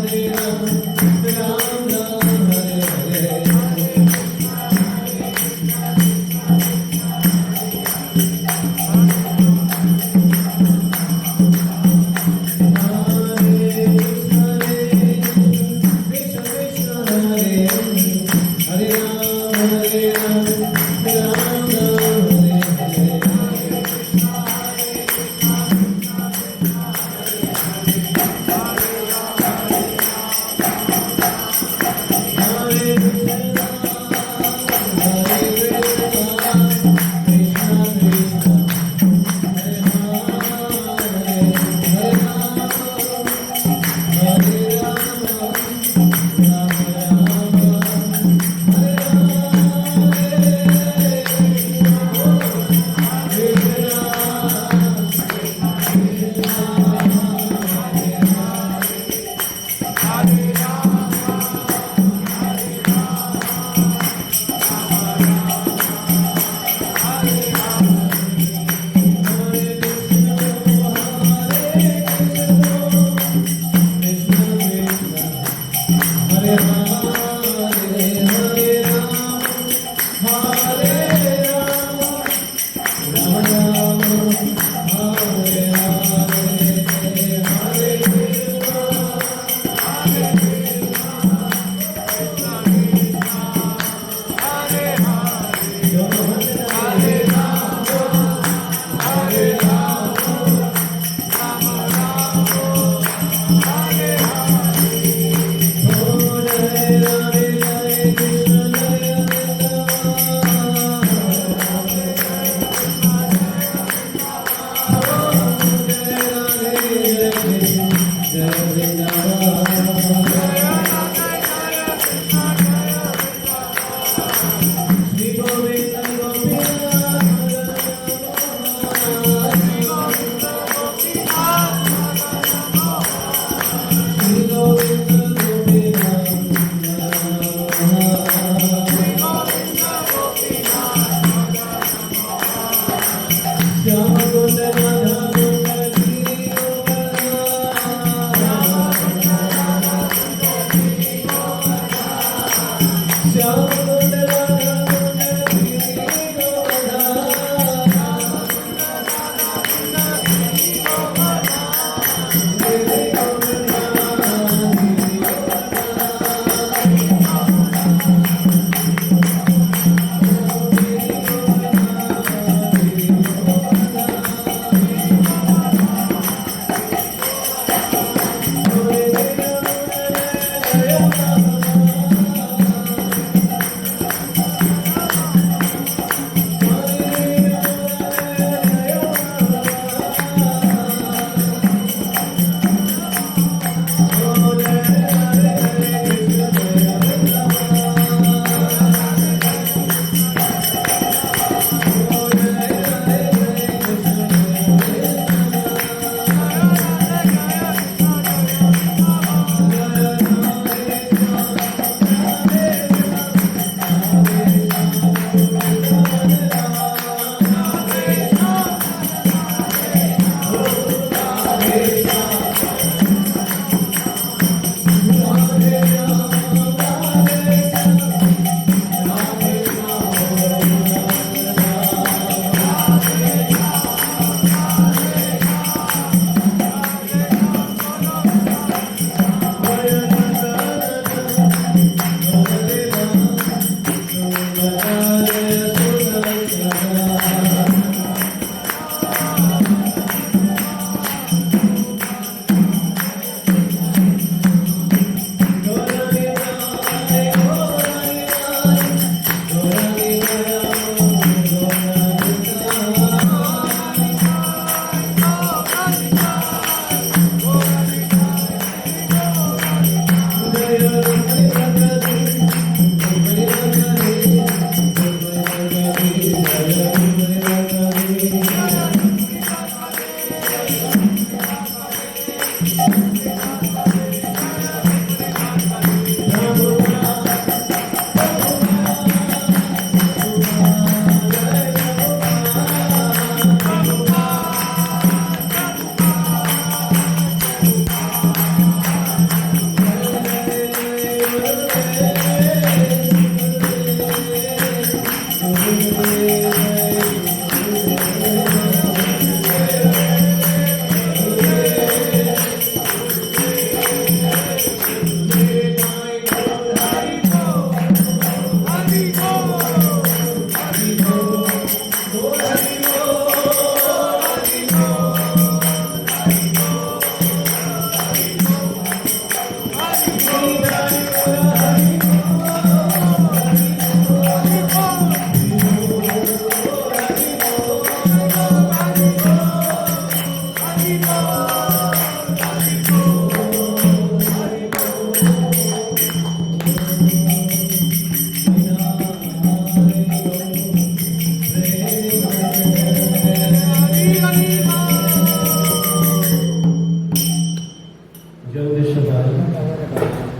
Hare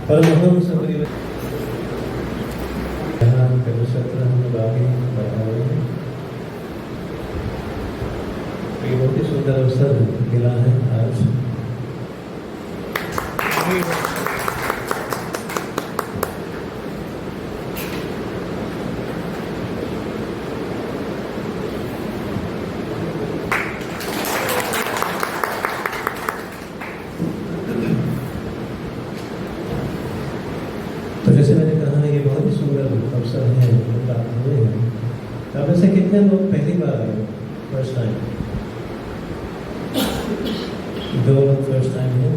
परम सबरी यहाँ सत्र हम लोग आगे बढ़ा रहे हैं। ये बहुत ही सुंदर अवसर मिला है आज। तो जैसे मैंने कहा ये बहुत ही सुंदर अवसर है, प्राप्त हुए हैं। अब ऐसे कितने लोग पहली बार आए, फर्स्ट टाइम? 2 लोग फर्स्ट टाइम है।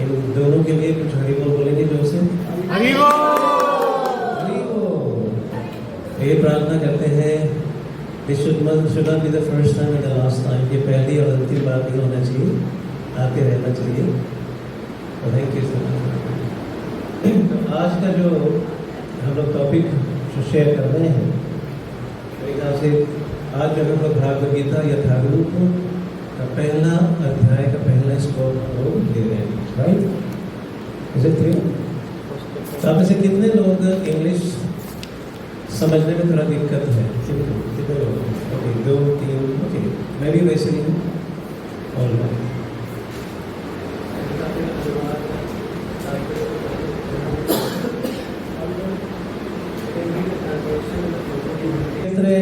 इन दोनों के लिए कुछ हरि बोल बोलेंगे जोर से? हरि बोल। हरि बोल। ये प्रार्थना करते हैं This should not be the first time and the last time। ये पहली और अंतिम बार नहीं होना चाहिए, आते रहना चाहिए। Thank you so much. तो आज का जो हम लोग टॉपिक जो शेयर कर रहे हैं, मेरे ख्याल से आज जो हम लोग भागवत गीता यथारूप का पहला अध्याय का पहला श्लोक हम लोग ले रहे हैं, राइट? Is it clear? तो आप में से कितने लोग इंग्लिश समझने में थोड़ा दिक्कत है? कितने लोग? ओके, 2 3। ओके, मैं भी वैसे ही हूँ। और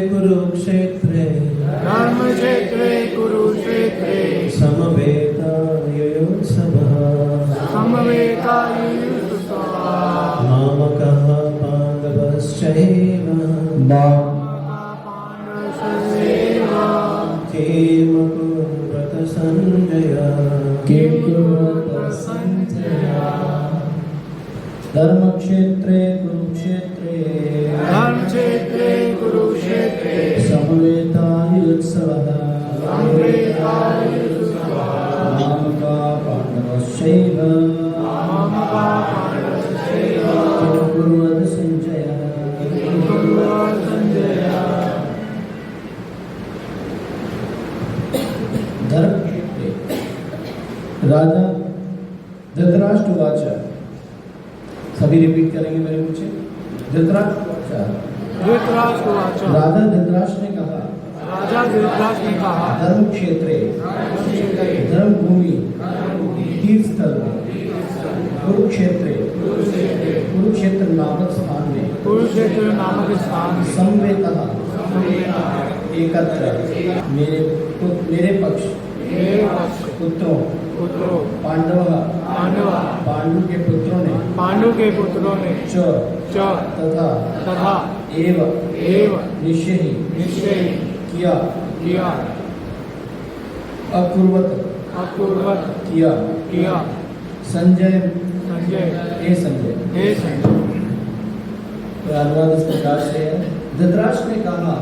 कुरुक्षेत्रे धर्मक्षेत्रे कुरुक्षेत्रे समवेतायुयुत्सवः मामकः पाण्डवश्चैव किं कुर्वत सञ्जय? धर्मक्षेत्रे कुरुक्षेत्रे समवेतायुत्सवः मामका पाण्डवश्चैव किं कुर्वत सञ्जयः? धर्मक्षेत्रे राजा धृतराष्ट्रवाच। सभी रिपीट करेंगे मेरे पीछे। धृतराष्ट्रवाच। राजा धृतराष्ट्र ने कहा, धर्म क्षेत्रे धर्म भूमि तीर्थ स्थल में कुरुक्षेत्र नामक स्थान में समवेतः एकत्र मेरे पक्ष पुत्रों पांडु के पुत्रों ने च तथा एव निश्चय किया अकुर्वत किया संजय हे संजय। अनुवाद इस प्रकार से है। धृतराष्ट्र ने कहा,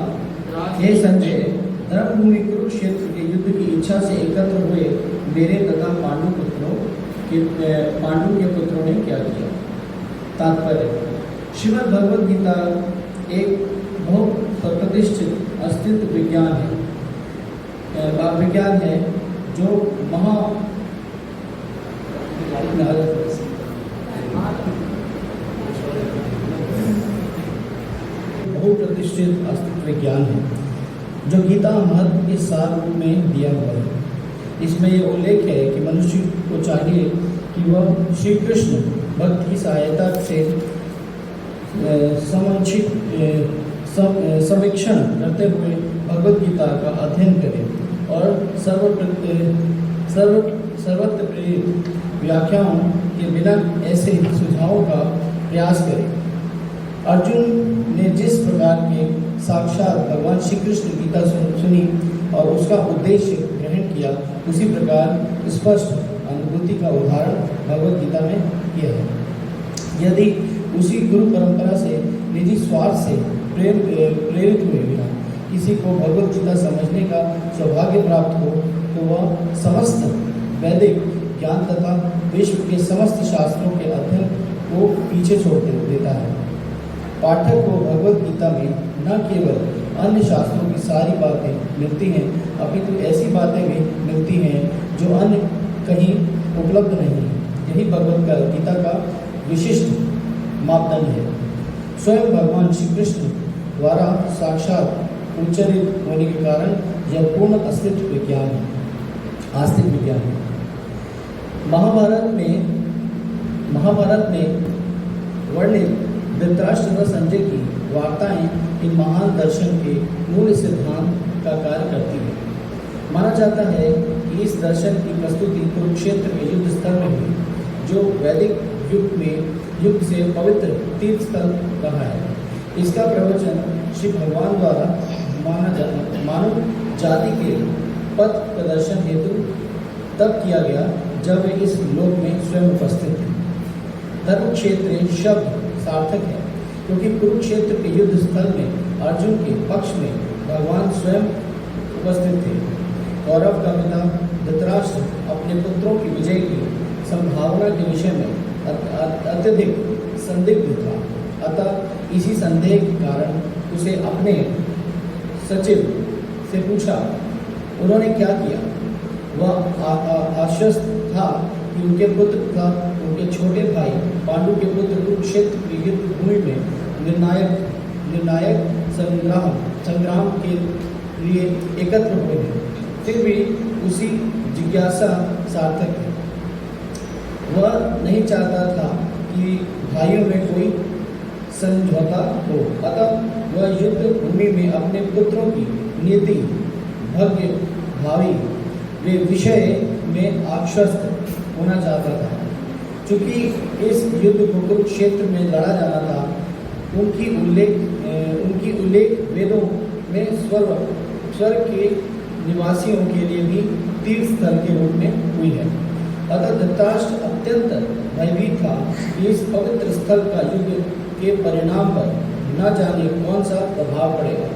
हे संजय, धर्मभूमि कुरुक्षेत्र के युद्ध की इच्छा से एकत्र हुए मेरे तथा पांडु के पुत्रों ने क्या किया? तात्पर्य: श्रीमद् भगवद गीता एक बहुत प्रतिष्ठित अस्तित्व विज्ञान है जो बहुप्रतिष्ठित अस्तित्व विज्ञान है जो गीता महत्व के सार रूप में दिया हुआ है। इसमें यह उल्लेख है कि मनुष्य को चाहिए कि वह श्री कृष्ण भक्त की सहायता से समीक्षण करते हुए भगवद गीता का अध्ययन करें और सर्वत्र प्रेरित व्याख्याओं के बिना ऐसे सुझावों का प्रयास करें। अर्जुन ने जिस प्रकार के साक्षात भगवान श्री कृष्ण गीता सुनी और उसका उद्देश्य ग्रहण किया, उसी प्रकार स्पष्ट अनुभूति का उदाहरण भगवद गीता में किया है। यदि उसी गुरु परंपरा से निजी स्वार्थ से प्रेरित हुए बिना किसी को भगवद गीता समझने का सौभाग्य प्राप्त हो, तो वह समस्त वैदिक ज्ञान तथा विश्व के समस्त शास्त्रों के अध्ययन को पीछे छोड़ देता है। पाठक को भगवद गीता में न केवल अन्य शास्त्रों की सारी बातें मिलती हैं, अपितु ऐसी बातें भी मिलती हैं जो अन्य कहीं उपलब्ध नहीं है। यही भगवद गीता का विशिष्ट मापदंड है। स्वयं भगवान श्री कृष्ण द्वारा साक्षात उच्चरित होने के कारण यह पूर्ण अस्तित्व विज्ञान है, आस्तिक विज्ञान है। महाभारत में वर्णित धृतराष्ट्र व संजय की वार्ताएं इन महान दर्शन के मूल सिद्धांत का कार्य करती है। माना जाता है कि इस दर्शन की प्रस्तुति कुरुक्षेत्र में युद्ध स्थल में हुई, जो वैदिक युग से पवित्र तीर्थ स्थल रहा है। इसका प्रवचन श्री भगवान द्वारा मानव जाति के पथ प्रदर्शन हेतु तब किया गया जब वे इस लोक में स्वयं उपस्थित थे। धर्म क्षेत्र शब्द सार्थक है, क्योंकि कुरुक्षेत्र के युद्ध स्थल में अर्जुन के पक्ष में भगवान स्वयं उपस्थित थे। कौरव का पिता धृतराष्ट्र अपने पुत्रों की विजय की संभावना के विषय में अत्यधिक संदिग्ध था। अतः इसी संदेह के कारण उसे अपने सचिव से पूछा। उन्होंने क्या किया? वह आश्वस्त था कि उनके पुत्र तथा उनके छोटे भाई पांडु के पुत्र कुरुक्षेत्र की युद्ध भूमि में निर्णायक संग्राम के लिए एकत्र हुए हैं। फिर भी उसी जिज्ञासा सार्थक है। वह नहीं चाहता था कि भाइयों में कोई समझौता हो, अतः वह युद्ध भूमि में अपने पुत्रों की नीति, भाग्य, भावी वे विषय में आश्वस्त होना चाहता था। चूंकि इस युद्ध को कुरुक्षेत्र में लड़ा जाना था, उनकी उल्लेख वेदों में स्वर्ग के निवासियों के लिए भी तीर्थ स्थल के रूप में हुई है। अतः धृतराष्ट्र अत्यंत भयभीत था कि इस पवित्र स्थल का युद्ध के परिणाम पर न जाने कौन सा प्रभाव पड़ेगा।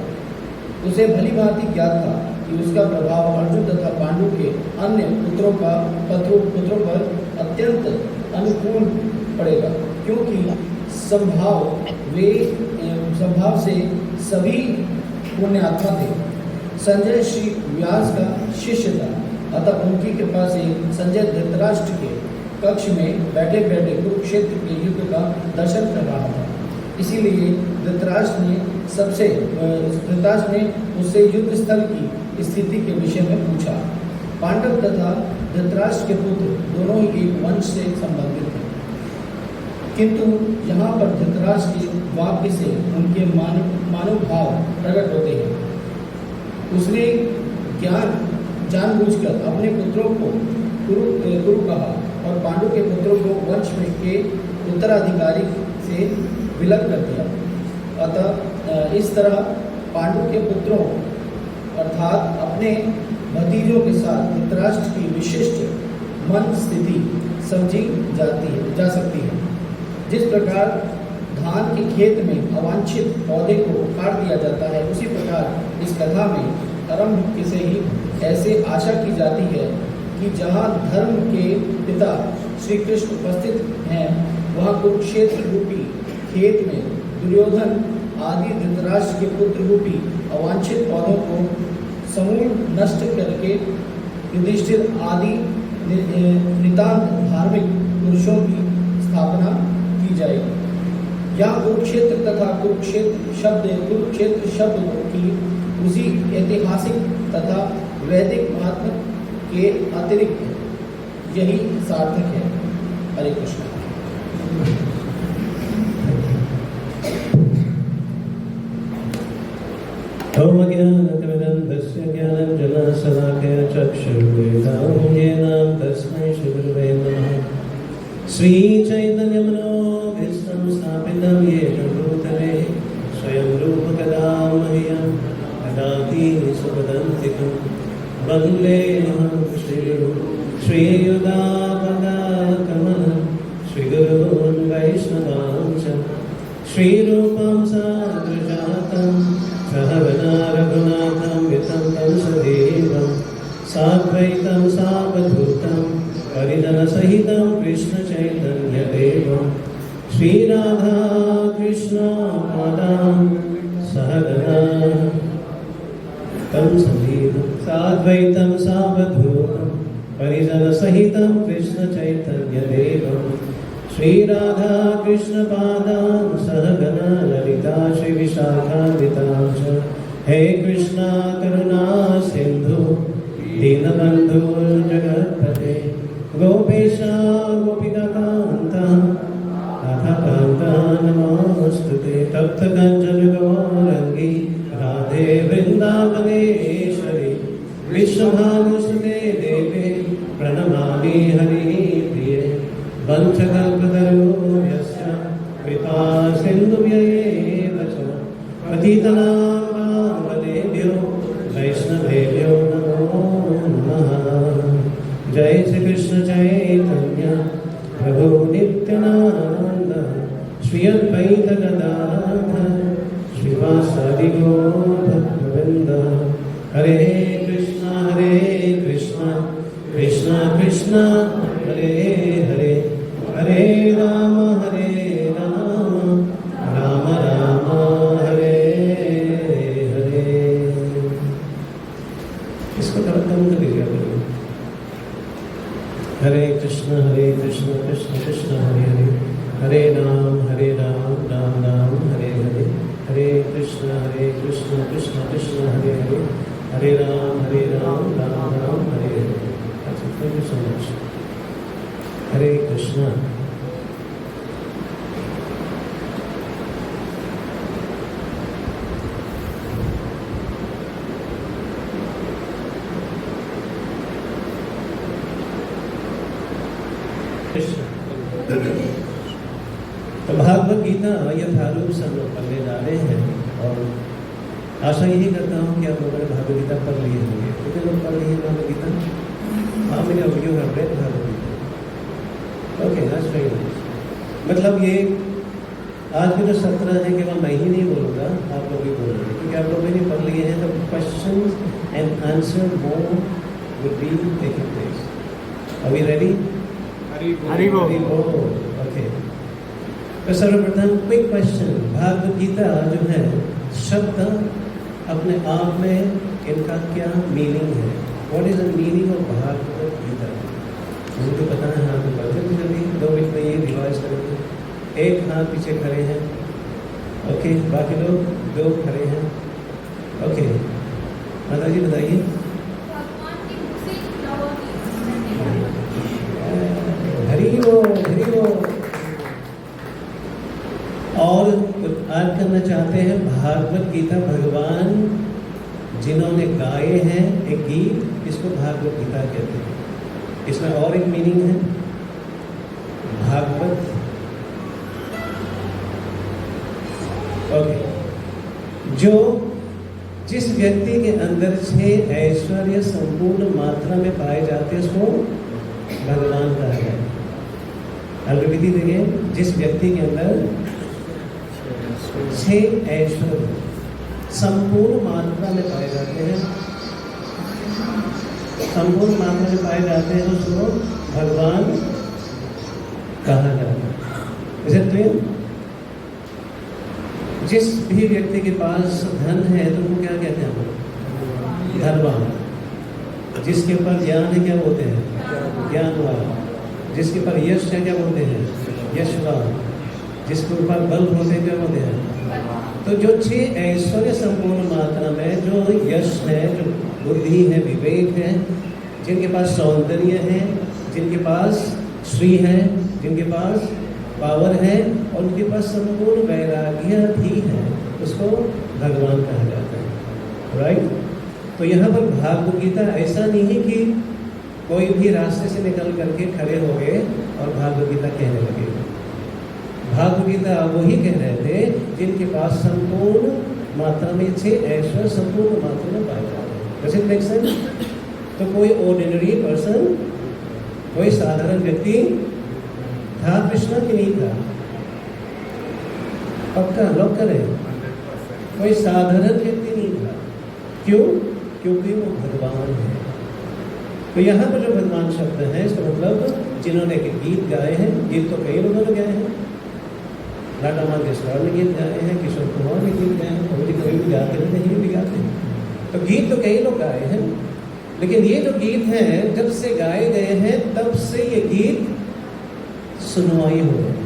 उसे भली भांति ज्ञात था कि उसका प्रभाव अर्जुन तथा पांडु के अन्य पुत्रों पर अत्यंत अनुकूल पड़ेगा, क्योंकि संभाव से सभी पुण्यात्मा थे। संजय श्री व्यास का शिष्य था, अतः उनकी कृपा से संजय धृतराष्ट्र के कक्ष में बैठे बैठे कुरुक्षेत्र के युद्ध का दर्शन कर रहा था। इसीलिए धृतराष्ट्र ने उससे युद्ध स्थल की स्थिति के विषय में पूछा। पांडव तथा धृतराष्ट्र के पुत्र दोनों ही एक वंश से संबंधित थे, किंतु यहाँ पर धृतराष्ट्र के वाक्य से उनके मानव भाव प्रकट होते हैं। उसने जानबूझकर अपने पुत्रों को कुरु कहा और पांडु के पुत्रों को वंश के उत्तराधिकारी से विलग कर दिया। अतः इस तरह पांडु के पुत्रों अर्थात अपने भतीजों के साथ धृतराष्ट्र की विशिष्ट मन स्थिति समझी जा सकती है। जिस प्रकार धान के खेत में अवांछित पौधे को उखाड़ दिया जाता है, उसी प्रकार इस कथा में आरंभ से ही ऐसे आशा की जाती है कि जहाँ धर्म के पिता श्री कृष्ण उपस्थित हैं, वहाँ कुरुक्षेत्र रूपी खेत में दुर्योधन आदि धृतराष्ट्र के पुत्र रूपी अवांछित पौधों को समूल नष्ट करके युधिष्ठिर आदि नितांत धार्मिक पुरुषों की स्थापना की जाएगी। यहाँ कुरुक्षेत्र तथा कुरुक्षेत्र शब्द की उसी ऐतिहासिक तथा वैदिक महात्मा के अतिरिक्त यही सार्थक है। हरे कृष्ण। ओम ज्ञानतिमिरन्धस्य ज्ञानञ्जनशलाकया चक्षुर्वेदां येन तस्मै श्रीगुरवे नमः। श्री चैतन्य मनोभीष्टं स्थापितं येन भूतले स्वयं रूप कदा मह्यं ददाति स्वपदान्तिकं वन्देऽहं श्रीयुतापदाकमलं श्रीगुरून् वैष्णवांश्च श्रीरूपं साग्रजातं सहगना रघुनाथं वितं तं सदेवं साद्वैतं सावधूतं परिजनसहितं कृष्णचैतन्यदेवं श्रीराधा कृष्णपादां सहगना तं सदेवं साद्वैतं सावधूतं परिजनसहितं कृष्णचैतन्यदेवं श्रीराधा कृष्णपादां सहगना ललिता श्रीविशाखान्वितां च हे कृष्णा करुणा सिन्धु दीनबन्धु जगत्पते गोपेश गोपिकान्त राधाकान्त नमोऽस्तुते तप्त कंचन गौरंगी राधे वृंदावनेश्वरी विश्वभानुसुते देवे प्रणमामि हरिप्रिये वंशकल्पतरुभ्यश्च कृपा सिन्धुभ्येव च पतितनां वदेभ्यो वैष्णवेभ्यो नमो नमः। जय श्री कृष्ण चैतन्य प्रभु नित्यानंद श्री अद्वैत गदाधर श्रीवासादि गौर भक्तवृंद। हरे कृष्णा कृष्णा कृष्णा हरे हरे हरे राम राम राम हरे हरे। इसको थोड़ा कम कर दीजिएगा। हरे Krishna Krishna Krishna Hare Hare Hare Ram Ram Ram Hare Hare Hare Krishna Krishna Krishna Hare Hare Hare Ram Ram Ram Hare Hare. Thank you so much. हरे कृष्णा। तो भागवत गीता यथारूप सब लोग पढ़ने जा रहे हैं और आशा यही करता हूँ कि आप लोगों ने भागवत गीता पढ़ लिए होंगे। कितने लोग पढ़ लिए भागवत गीता? हाँ, मैंने वीडियो कर रहे भागवत गीता। ओके, आज सही है। मतलब ये आज के जो सत्र है केवल मैं ही नहीं बोलूँगा, आप लोग भी बोलेंगे क्योंकि आप लोग ने पढ़ लिए हैं। तो question and answer more would be taking place. Are we ready? Hari बोल। ओके, तो सर्वप्रथम क्विक क्वेश्चन। भागवत गीता जो है शब्द अपने आप में इनका क्या मीनिंग है? What is the meaning of Bhagavad Gita? मुझे पता है, हाथ में पढ़ते हैं जल्दी 2 मिनट में ये रिवाइज करेंगे। एक हाथ पीछे खड़े हैं, ओके, बाकी लोग 2 खड़े हैं, ओके। माता जी बताइए। हरि बोल, हरि बोल। और आज करना चाहते हैं भागवत गीता भगवान जिन्होंने गाए हैं एक गीत, इसको भागवत गीता कहते हैं। इसमें और एक मीनिंग है भागवत। ओके, जो जिस व्यक्ति के अंदर 6 ऐश्वर्य संपूर्ण मात्रा में पाए जाते हैं उसको भगवान कहा है। विधि देखिए, जिस व्यक्ति के अंदर 6 ऐश्वर्य संपूर्ण मात्रा में पाए जाते हैं, संपूर्ण मात्रा में पाए जाते हैं, उसको भगवान कहा जाता है। जिस भी व्यक्ति के पास धन है तो वो क्या कहते हैं? धनवान। जिसके ऊपर ज्ञान है क्या बोलते हैं? ज्ञानवान। जिसके ऊपर यश है क्या बोलते हैं? यशवान। जिसके ऊपर बल होते हैं क्या बोलते हैं? तो जो 6 ऐश्वर्य संपूर्ण मात्रा में जो यश है, जो बुद्धि है, विवेक है, जिनके पास सौंदर्य है, जिनके पास श्री है, जिनके पास पावर है और उनके पास संपूर्ण वैराग्य भी है, उसको भगवान कहा जाता है। राइट? तो यहाँ पर भागवत गीता ऐसा नहीं है कि कोई भी रास्ते से निकल करके खड़े हो गए और भागवत गीता कहने लगे। भागवत गीता वही कह रहे थे जिनके पास संपूर्ण मात्रा में छे ऐश्वर्य संपूर्ण मात्रा में पाए जाते हैं। Does it make sense? तो कोई ऑर्डिनरी पर्सन, कोई साधारण व्यक्ति था कृष्णा की नहीं था? पक्का लॉक करें, कोई साधारण व्यक्ति नहीं था। क्यों? क्योंकि वो भगवान है। तो यहाँ पर जो भगवान शब्द है इसका मतलब जिन्होंने गीत गाए हैं, गीत तो कई लोगों ने गाए हैं, लता मंगेशकर ने गीत गाए हैं, किशोर कुमार ने गीत गाए हैं, कभी कभी भी गाते हैं, नहीं भी गाते हैं। तो गीत तो कई लोग गाए हैं, लेकिन ये जो गीत हैं जब से गाए गए हैं तब से ये गीत सुनवाई हो रहे हैं।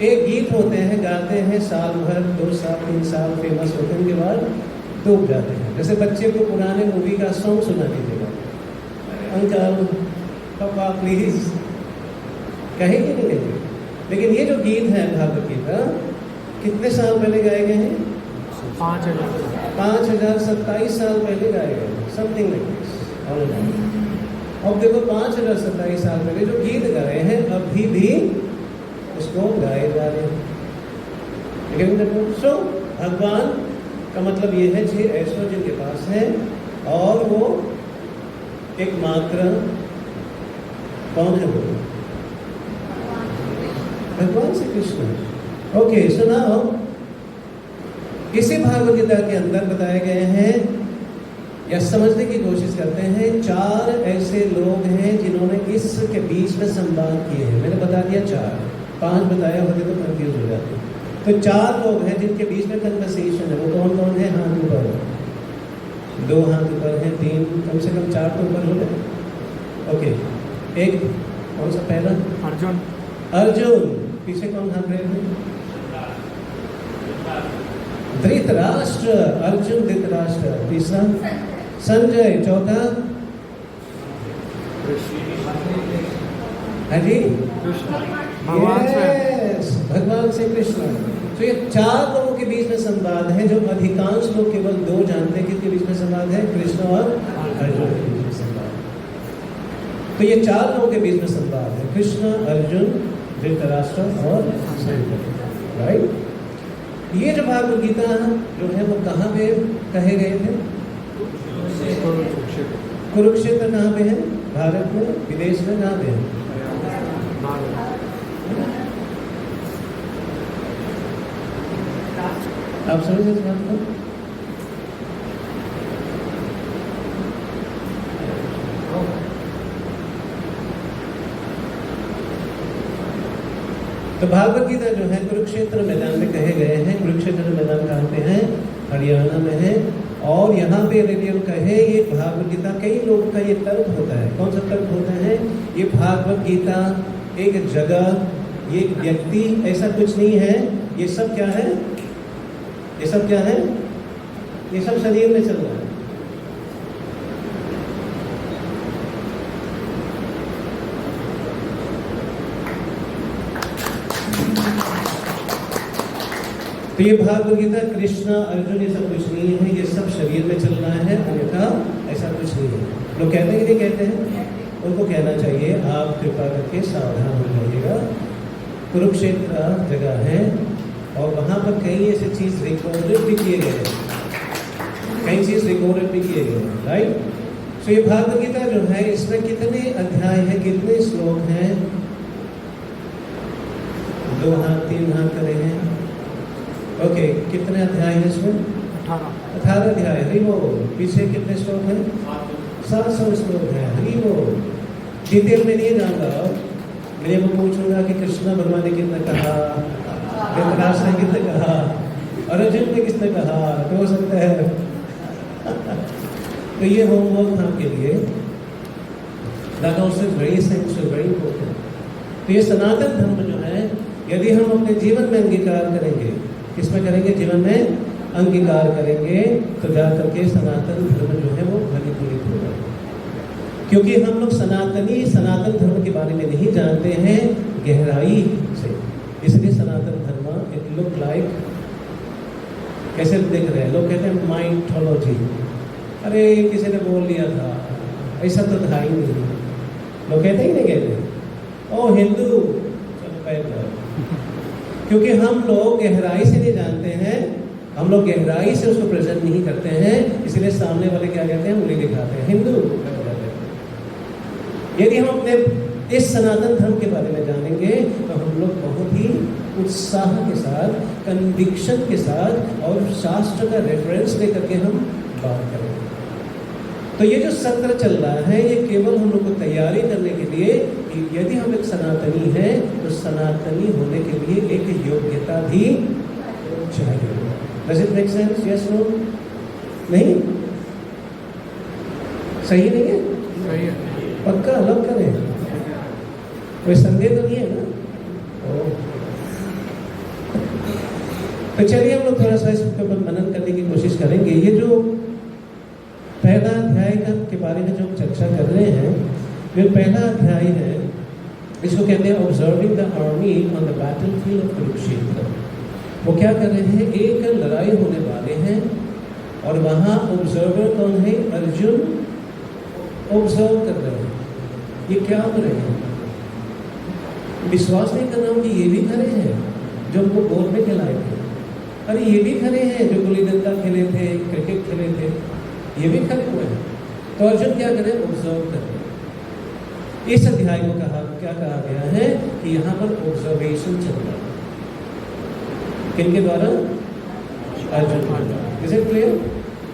एक गीत होते हैं, गाते हैं साल भर, 2 साल 3 साल फेमस होते हैं, के बाद डूब जाते हैं। जैसे बच्चे को पुराने मूवी का सॉन्ग सुना दीजिएगा, अंकल पापा प्लीज, कहेंगे नहीं कहेंगे। लेकिन ये जो गीत है भागवत गीता कितने साल पहले गाए गए हैं? 5027 साल पहले गाए गए, समथिंग लाइक दिस। अब देखो 5027 साल पहले जो गीत गाए हैं अभी भी उसको गाए जा रहे हैं। लेकिन देखो, सो भगवान का मतलब ये है कि ऐश्वर्य जिनके पास है, और वो एकमात्र कौन है? वो भगवान श्री कृष्ण। ओके, सुनाओ, इसी भागवत गीता के अंदर बताए गए हैं या समझने की कोशिश करते हैं 4 ऐसे लोग हैं जिन्होंने इसके बीच में संवाद किए हैं। मैंने बता दिया 4, 5 बताया होते तो कंफ्यूज हो जाते। तो 4 लोग हैं जिनके बीच में कन्वर्सेशन है। वो कौन कौन है? हाथ ऊपर, 2 हाथ ऊपर हैं, 3, कम से कम 4 तो ऊपर हो गए। ओके, एक कौन सा पहला? अर्जुन। अर्जुन। पीछे कौन हाथ रहे हैं? धृतराष्ट्र। अर्जुन धृतराष्ट्र। तीसरा संजय। चौथा हरी भगवान से। भगवान से कृष्ण। तो ये 4 लोगों के बीच में संवाद है, जो अधिकांश लोग केवल 2 जानते हैं। किसके बीच में संवाद है? कृष्ण और अर्जुन के बीच में संवाद। तो ये 4 लोगों के बीच में संवाद है, कृष्ण, अर्जुन, धृतराष्ट्र और संजय, राइट। ये जो भागवत गीता जो है वो कहाँ पे कहे गए थे? कुरुक्षेत्र। कहाँ पे है? भारत में। विदेश में कहाँ पे है? आप समझ इस बात को? तो भागवत गीता जो है कुरुक्षेत्र मैदान में कहे गए हैं। कुरुक्षेत्र मैदान कहाँ पे है? हरियाणा में है। और यहाँ पे रेडियो कहे ये भागवत गीता, कई लोगों का ये तर्क होता है। कौन सा तर्क होता है? ये भागवत गीता एक जगह, ये एक व्यक्ति, ऐसा कुछ नहीं है। ये सब क्या है? ये सब क्या है? ये सब शरीर में चल रहा है। तो ये भागवत गीता कृष्ण अर्जुन ये सब कुछ नहीं है, ये सब शरीर में चल रहा है, अन्यथा ऐसा कुछ नहीं है। लोग कहते हैं कि नहीं कहते हैं? उनको कहना चाहिए आप कृपा करके सावधान हो जाइएगा। कुरुक्षेत्र जगह है और वहाँ पर कई ऐसी चीज़ रिकॉर्डेड भी किए गए हैं, कई चीज़ रिकॉर्डेड भी किए गए हैं, राइट। तो ये भागवत गीता जो है इसमें कितने अध्याय हैं, कितने श्लोक हैं? 2 हाथ 3 हाथ करे हैं। ओके, कितने अध्याय हैं इसमें? 18 अध्याय। हरि बोल। पीछे कितने श्लोक हैं? 700 श्लोक हैं। हरि बोल। डिटेल में नहीं जाऊंगा, मैं वो पूछूंगा कि कृष्ण भगवान ने कितने कहा, धृतराष्ट्र ने कितने कहा, अर्जुन ने किसने कहा, तो हो सकता है तो ये होमवर्क था आपके लिए। That also is very essential, very important. तो ये सनातन धर्म जो है यदि हम अपने जीवन में अंगीकार करेंगे, किसमें करेंगे? जीवन में अंगीकार करेंगे तो जाकर के सनातन धर्म जो है वो फलीभूत होगा। क्योंकि हम लोग सनातन धर्म के बारे में नहीं जानते हैं गहराई से, इसलिए सनातन धर्म इट लुक लाइक, कैसे देख रहे हैं लोग? कहते हैं माइथोलॉजी। अरे किसी ने बोल लिया था, ऐसा तो था ही नहीं। लोग कहते ही नहीं कहते ओ हिंदू, चलो पैर लगाओ। क्योंकि हम लोग गहराई से नहीं जानते हैं, हम लोग गहराई से उसको प्रेजेंट नहीं करते हैं, इसलिए सामने वाले क्या कहते हैं, उंगली दिखाते हैं, हिंदू। यदि हम अपने इस सनातन धर्म के बारे में जानेंगे तो हम लोग बहुत ही उत्साह के साथ, कन्विक्शन के साथ और शास्त्र का रेफरेंस लेकर के हम बात करेंगे। तो ये जो सत्र चल रहा है ये केवल हम लोग को तैयारी करने के लिए कि यदि हम एक सनातनी हैं तो सनातनी होने के लिए एक योग्यता भी चाहिए। Does it make sense? Yes, no? नहीं? सही नहीं है? सही है। पक्का अलग करें, कोई संदेह तो नहीं है ना? तो चलिए हम लोग थोड़ा सा इसके ऊपर मनन करने की कोशिश करेंगे। ये जो पहला अध्याय के बारे में जो चर्चा कर रहे हैं, ये पहला अध्याय है, इसको कहते हैं observing the army on the battlefield of Kurukshetra. वो क्या कर रहे हैं, एक लड़ाई होने वाले हैं और वहाँ ऑब्जर्वर कौन है, अर्जुन ऑब्जर्व कर रहे हैं। ये क्या हो रहे हैं, विश्वास नहीं कर रहा हूँ कि ये भी खड़े हैं जो उनको गोद में खिलाए थे, अरे ये भी खड़े हैं जो गुल्ली डंडा खेले थे, क्रिकेट खेले थे, ये भी खड़े हुए हैं। तो अर्जुन क्या करें, ऑब्जर्व करें। इस अध्याय को क्या कहा गया है कि यहाँ पर ऑब्जर्वेशन चल रहा है, किनके द्वारा, अर्जुन। Is it clear?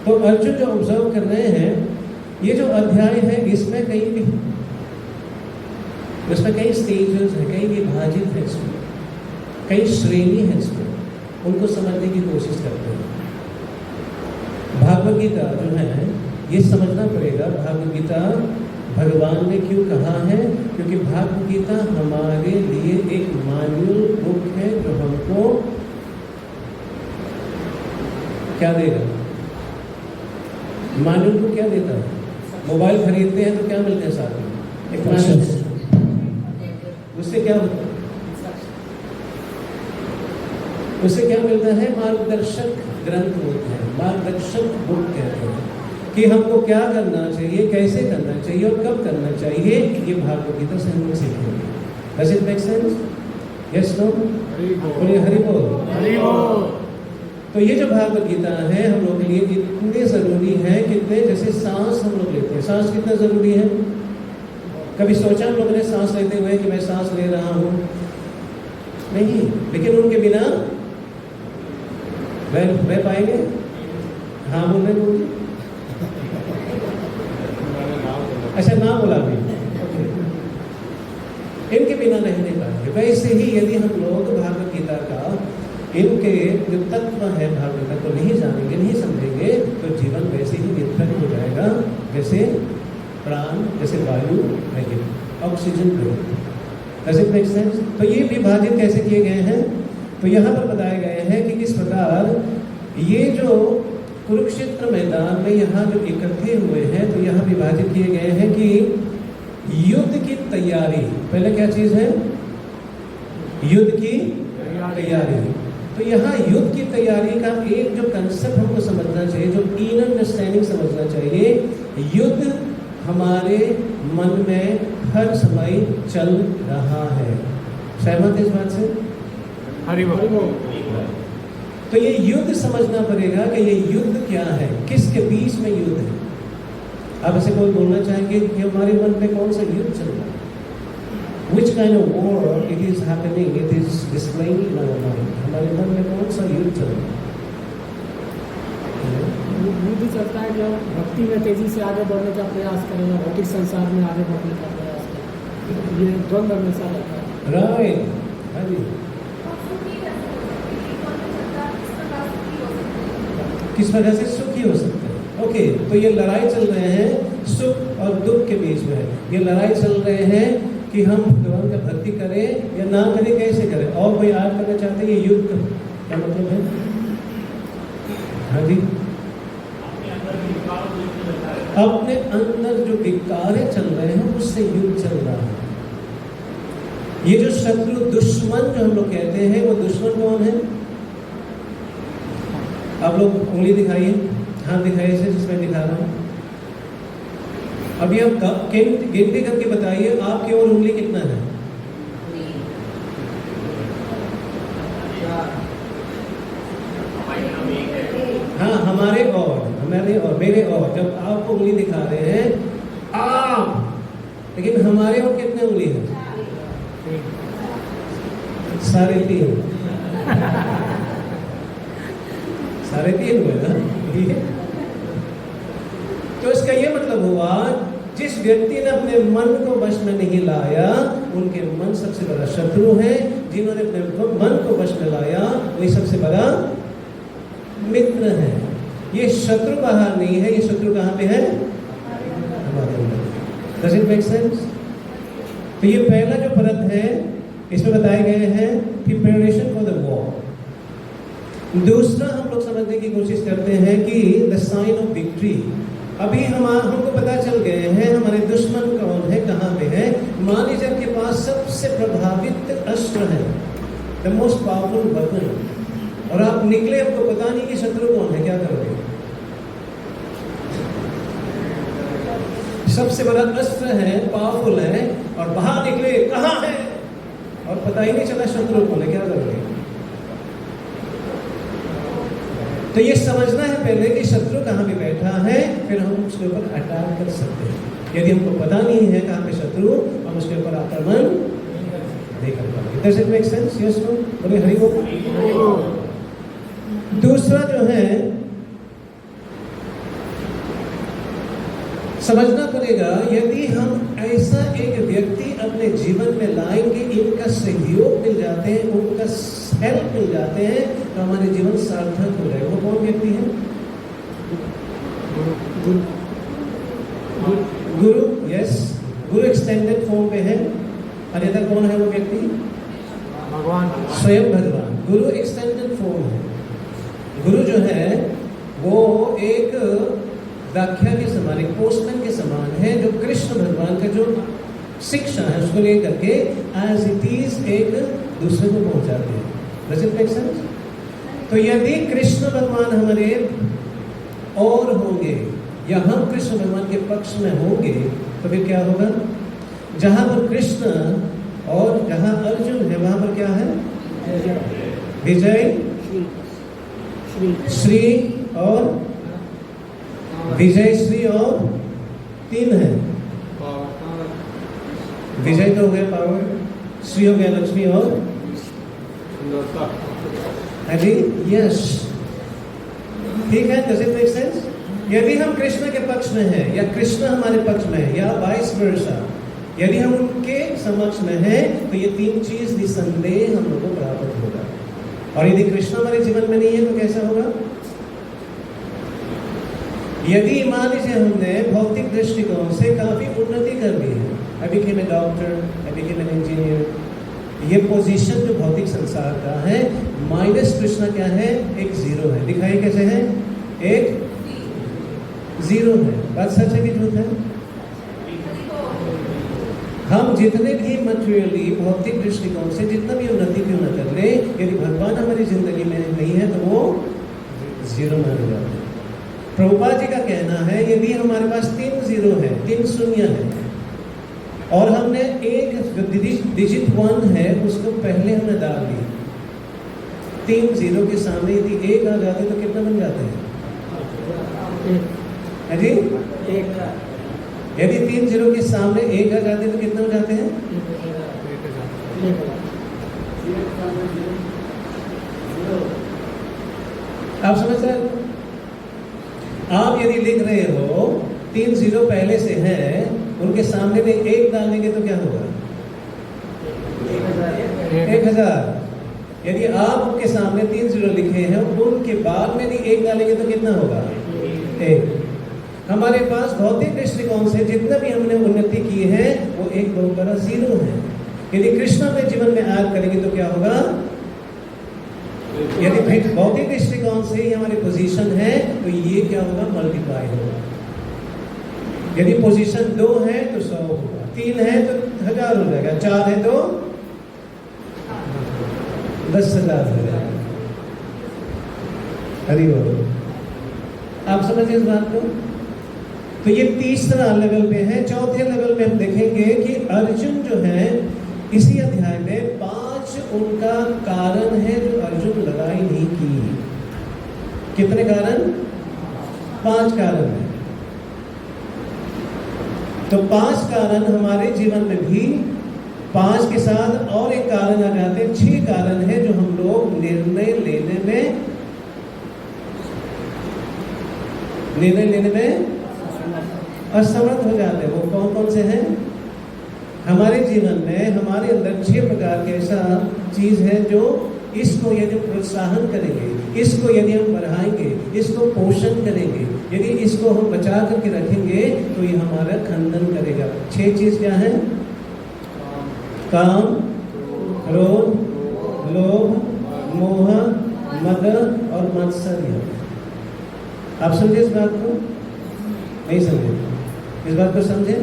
तो अर्जुन जो ऑब्जर्व कर रहे हैं, ये जो अध्याय है इसमें कई स्टेजेस है, कई विभाजित है, इसमें कई श्रेणी है, इसमें उनको समझने की कोशिश करते हैं। भागवत गीता जो है ये समझना पड़ेगा, भागवत गीता भगवान ने क्यों कहा है, क्योंकि भागवत गीता हमारे लिए एक मैनुअल बुक है जो हमको क्या देगा, मैनुअल बुक क्या देता है। मोबाइल खरीदते हैं तो क्या मिलते हैं साथ में, एक मैनुअल, उससे क्या होता है, उससे क्या मिलता है, मार्गदर्शक ग्रंथ होते हैं, मार्गदर्शक बुक कहते हैं कि हमको क्या करना चाहिए, कैसे करना चाहिए और कब करना चाहिए। ये भागवत गीता से हम लोग सीखेंगे। Does it make sense? Yes, no? बोलिए हरि बोल। हरि बोल। तो ये जो भागवत गीता है हम लोग के लिए इतने जरूरी है, कितने, जैसे सांस हम लोग लेते हैं, सांस कितना जरूरी है। कभी सोचा हम लोगों ने सांस लेते हुए कि मैं सांस ले रहा हूँ, नहीं, लेकिन उनके बिना रह पाएंगे। हाँ बोल रहे बोलिए, अच्छा ना बोला भी, इनके बिना नहीं पाएंगे। वैसे ही यदि हम लोग भागवत गीता का इनके जो तत्व है भागवत गीता को नहीं जानेंगे, नहीं समझेंगे, तो जीवन वैसे ही निरर्थक हो जाएगा जैसे प्राण, जैसे वायु नहीं, ऑक्सीजन नहीं। Does it make sense? तो ये विभाजित कैसे किए गए हैं, तो यहाँ पर बताए गए हैं कि किस प्रकार ये जो कुरुक्षेत्र मैदान में यहाँ जो इकट्ठे हुए हैं, तो यहाँ विभाजित किए गए हैं कि युद्ध की तैयारी, पहले क्या चीज है, युद्ध की तैयारी। तो यहाँ युद्ध की तैयारी का एक जो कंसेप्ट हमको समझना चाहिए, जो इन अंडरस्टैंडिंग समझना चाहिए, युद्ध हमारे मन में हर समय चल रहा है। सहमत इस बात से? हरि बोल। तो ये युद्ध समझना पड़ेगा कि ये युद्ध क्या है, किसके बीच में युद्ध है। आप ऐसे कोई बोलना चाहेंगे कि हमारे मन में कौन सा युद्ध चल रहा है, which kind of war it is happening, it is displaying in our mind, हमारे मन में कौन सा युद्ध चल रहा है। युद्ध चलता है जो भक्ति में तेजी से आगे बढ़ने का प्रयास करेगा, भौतिक संसार में आगे बढ़ने का प्रयास करेगा, ये द्वंद्व हमेशा रहता है। राइट, हाँ जी। किस वजह से सुखी हो सकते हैं। ओके, तो ये लड़ाई चल रहे हैं सुख और दुख के बीच में। ये लड़ाई चल रहे हैं कि हम भगवान का भक्ति करें या ना करें, कैसे करें। और कोई आज करना चाहते हैं, ये युद्ध का क्या मतलब है। हाँ जी, अपने अंदर जो विकारें चल रहे हैं उससे युद्ध चल रहा है। ये जो शत्रु दुश्मन जो हम लोग कहते हैं, वो दुश्मन कौन है। आप लोग उंगली दिखाइए, हाथ दिखाइए, इसे जिसमें दिखा रहा हूं। अभी आप गिनती करके बताइए आपकी और उंगली कितना है? हाँ, हमारे और मेरे और जब आपको उंगली दिखा रहे हैं आप, लेकिन हमारे और कितने उंगली है? 3.5 3.5 हुए ना, ठीक है। तो इसका ये मतलब हुआ जिस व्यक्ति ने अपने मन को वश में नहीं लाया उनके मन सबसे बड़ा शत्रु है, जिन्होंने अपने मन को वश में लाया वही सबसे बड़ा मित्र है। ये शत्रु बाहर नहीं है, ये शत्रु कहाँ पे है? हमारे अंदर। Does it make sense? तो ये पहला जो परत है इसमें बताए गए हैं प्रिपरेशन फॉर द वॉर। दूसरा हम लोग समझने की कोशिश करते हैं कि द साइन ऑफ विक्ट्री। अभी हमको पता चल गए हैं हमारे दुश्मन कौन है, कहाँ पे है। मान लीजिए आपके पास सबसे प्रभावित अस्त्र है, द मोस्ट पावरफुल वेपन, और आप निकले, आपको पता नहीं कि शत्रु कौन है, क्या करोगे? सबसे बड़ा अस्त्र है, पावरफुल है, और बाहर निकले कहाँ है और पता ही नहीं चला शत्रु कौन है, क्या करोगे? तो ये समझना है पहले कि शत्रु कहाँ पे बैठा है, फिर हम उसके ऊपर अटैक कर सकते हैं। यदि हमको पता नहीं है कहाँ पे शत्रु, हम उसके ऊपर आक्रमण नहीं कर पाएंगे। Does it make sense? Yes, no? बोले हरि बोल। दूसरा जो है समझना पड़ेगा, यदि हम ऐसा एक व्यक्ति अपने जीवन में लाएंगे, इनका सहयोग मिल जाते हैं, उनका हेल्प मिल जाते हैं, तो हमारे जीवन सार्थक हो जाएगा। वो कौन व्यक्ति है? गुरु। यस, गुरु एक्सटेंडेड फॉर्म पे है। अन्यथा कौन है वो व्यक्ति? भगवान, स्वयं भगवान। गुरु एक्सटेंडेड फॉर्म है। गुरु जो है वो एक व्याख्या के समान, एक पोस्टमैन के समान है, जो कृष्ण भगवान का जो शिक्षा है उसको लेकर के एज इट इज एक दूसरे को पहुंचाते हैं। Does it make sense? तो यदि कृष्ण भगवान हमारे और होंगे या हम कृष्ण भगवान के पक्ष में होंगे तो फिर क्या होगा? जहां पर कृष्ण और जहां अर्जुन है वहां पर क्या है? विजय, श्री और विजय, श्री और 3 है। विजय तो हो गया पावर, श्री हो गया लक्ष्मी और जी यश। ठीक है, does it make sense? यदि हम कृष्ण के पक्ष में हैं या कृष्ण हमारे पक्ष में है या वाइस वर्सा, यदि हम उनके समक्ष में हैं तो ये 3 चीज निसंदेह हम लोगों को प्राप्त होगा। और यदि कृष्ण हमारे जीवन में नहीं है तो कैसा होगा? यदि मान लीजिए हमने भौतिक दृष्टिकोण से काफी उन्नति कर ली है, I became a doctor, I became an engineer, ये पोजीशन जो भौतिक संसार का है, माइनस कृष्ण क्या है? एक 0 है। दिखाई कैसे है? एक 0 है। बात सच है कि झूठ है? हम जितने भी मटेरियली भौतिक दृष्टिकोण से जितना भी उन्नति क्यों न कर ले, यदि भगवान हमारी जिंदगी में नहीं है तो वो 0 माने जाते हैं। प्रभुपाद जी का कहना है यदि हमारे पास 3 0 है, 3 शून्य है, और हमने एक डिजिट 1 है उसको पहले हमने डाल दी, 3 0 के सामने यदि 1 आ जाते तो कितना बन जाते हैं? है जी? यदि 3 0 के सामने 1 आ जाते तो कितना हो जाते हैं? आप समझ रहे हैं? आप यदि लिख रहे हो 3 0 पहले से है, उनके सामने में 1 डालेंगे तो क्या होगा? 1000। यदि आप उनके सामने 3 0 लिखे हैं, उनके बाद में यदि 1 डालेंगे तो कितना होगा? 1। हमारे पास भौतिक दृष्टिकोण से जितना भी हमने उन्नति की है वो 1 बहुत बड़ा 0 है। यदि कृष्ण अपने जीवन में ऐड करेंगे तो क्या होगा? यदि भौतिक दृष्टिकोण से ही हमारी पोजीशन है तो ये क्या होगा? मल्टीप्लाई होगा। यदि पोजीशन 2 है तो 100 होगा, 3 है तो 1000 हो जाएगा, 4 है तो 10,000 हो जाएगा। हरि बोल। आप समझिए इस बात को? तो ये तीसरा लेवल पे है। चौथे लेवल में हम देखेंगे कि अर्जुन जो है इसी अध्याय में 5 उनका कारण है जो अर्जुन लड़ाई नहीं की। कितने कारण? 5 कारण है। तो 5 कारण हमारे जीवन में भी 5 के साथ और एक कारण आ जाते हैं। 6 कारण है जो हम लोग निर्णय लेने में असमर्थ हो जाते हैं। वो कौन कौन से हैं? हमारे जीवन में हमारे अंदर 6 प्रकार के ऐसा चीज है जो इसको यदि प्रोत्साहन करेंगे, इसको यदि हम बढ़ाएंगे, इसको पोषण करेंगे, यदि इसको हम बचा करके रखेंगे तो ये हमारा खंडन करेगा। 6 चीज क्या है? काम, क्रोध, लोभ, मोह, मद और मत्सर्य। आप समझे इस बात को? नहीं समझे? इस बात को समझे?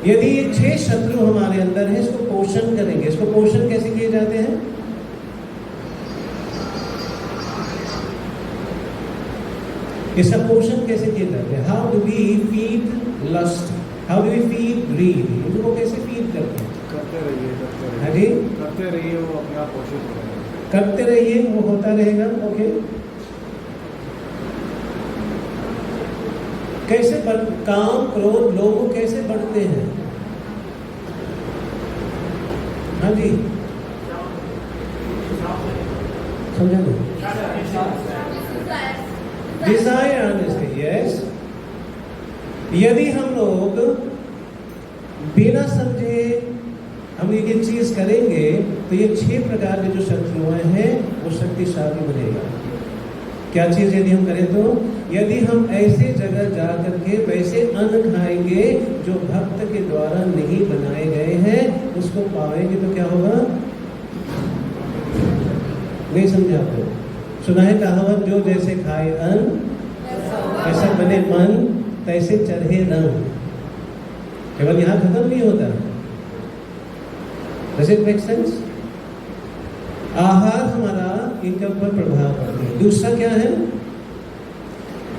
यदि ये 6 शत्रु हमारे अंदर है, इसको पोषण करेंगे। इसको पोषण कैसे किए जाते हैं? इसका पोषण कैसे किए जाते हैं? How do we feed lust? How do we feed greed? इनको कैसे फीड करते हैं? करते रहिए वो अपने आप पोषित होगा। करते रहिए वो होता रहेगा। ओके, कैसे काम, क्रोध, लोभ कैसे बढ़ते हैं? हाँ जी, समझा नहीं? डिजायर आने से। यस, यदि हम लोग बिना समझे हम ये चीज करेंगे तो ये 6 प्रकार के जो शत्रुएं हैं वो शक्तिशाली बनेगा। क्या चीज यदि हम करें तो? यदि हम ऐसे जगह जा करके वैसे अन्न खाएंगे जो भक्त के द्वारा नहीं बनाए गए हैं, उसको पाएंगे तो क्या होगा? नहीं समझा आपको? सुना है कहावत, जो जैसे खाए अन्न ऐसा बने मन, तैसे चढ़े रंग। केवल यहाँ खत्म नहीं होता। Does it make sense? आहार हमारा इनके ऊपर प्रभाव पड़ता है। दूसरा क्या है?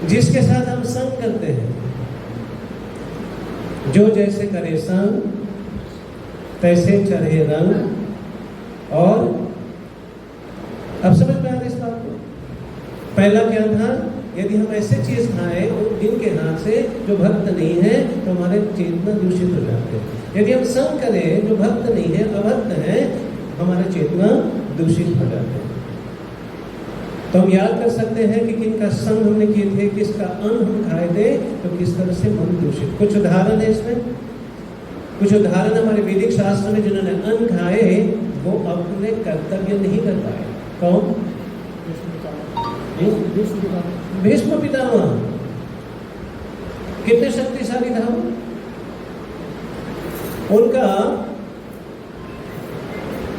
जिसके साथ हम संग करते हैं, जो जैसे करे संग तैसे चढ़े रंग। और अब समझ में आ रहा इस बात को? पहला क्या था? यदि हम ऐसे चीज खाएं जिनके हाथ से जो भक्त नहीं है तो हमारे चेतना दूषित हो जाते हैं। यदि हम संग करें जो भक्त नहीं है, अभक्त है, हमारे चेतना दूषित हो जाते हैं। तो हम याद कर सकते हैं कि किनका संग हमने किए थे, किसका अन्न हम खाए थे, तो किस तरह से मन दूषित। कुछ उदाहरण है इसमें, कुछ उदाहरण हमारे वैदिक शास्त्र में जिन्होंने अन्न खाए वो अपने कर्तव्य नहीं कर पाए। कौन? भीष्म पितामह। कितने शक्तिशाली था वो? उनका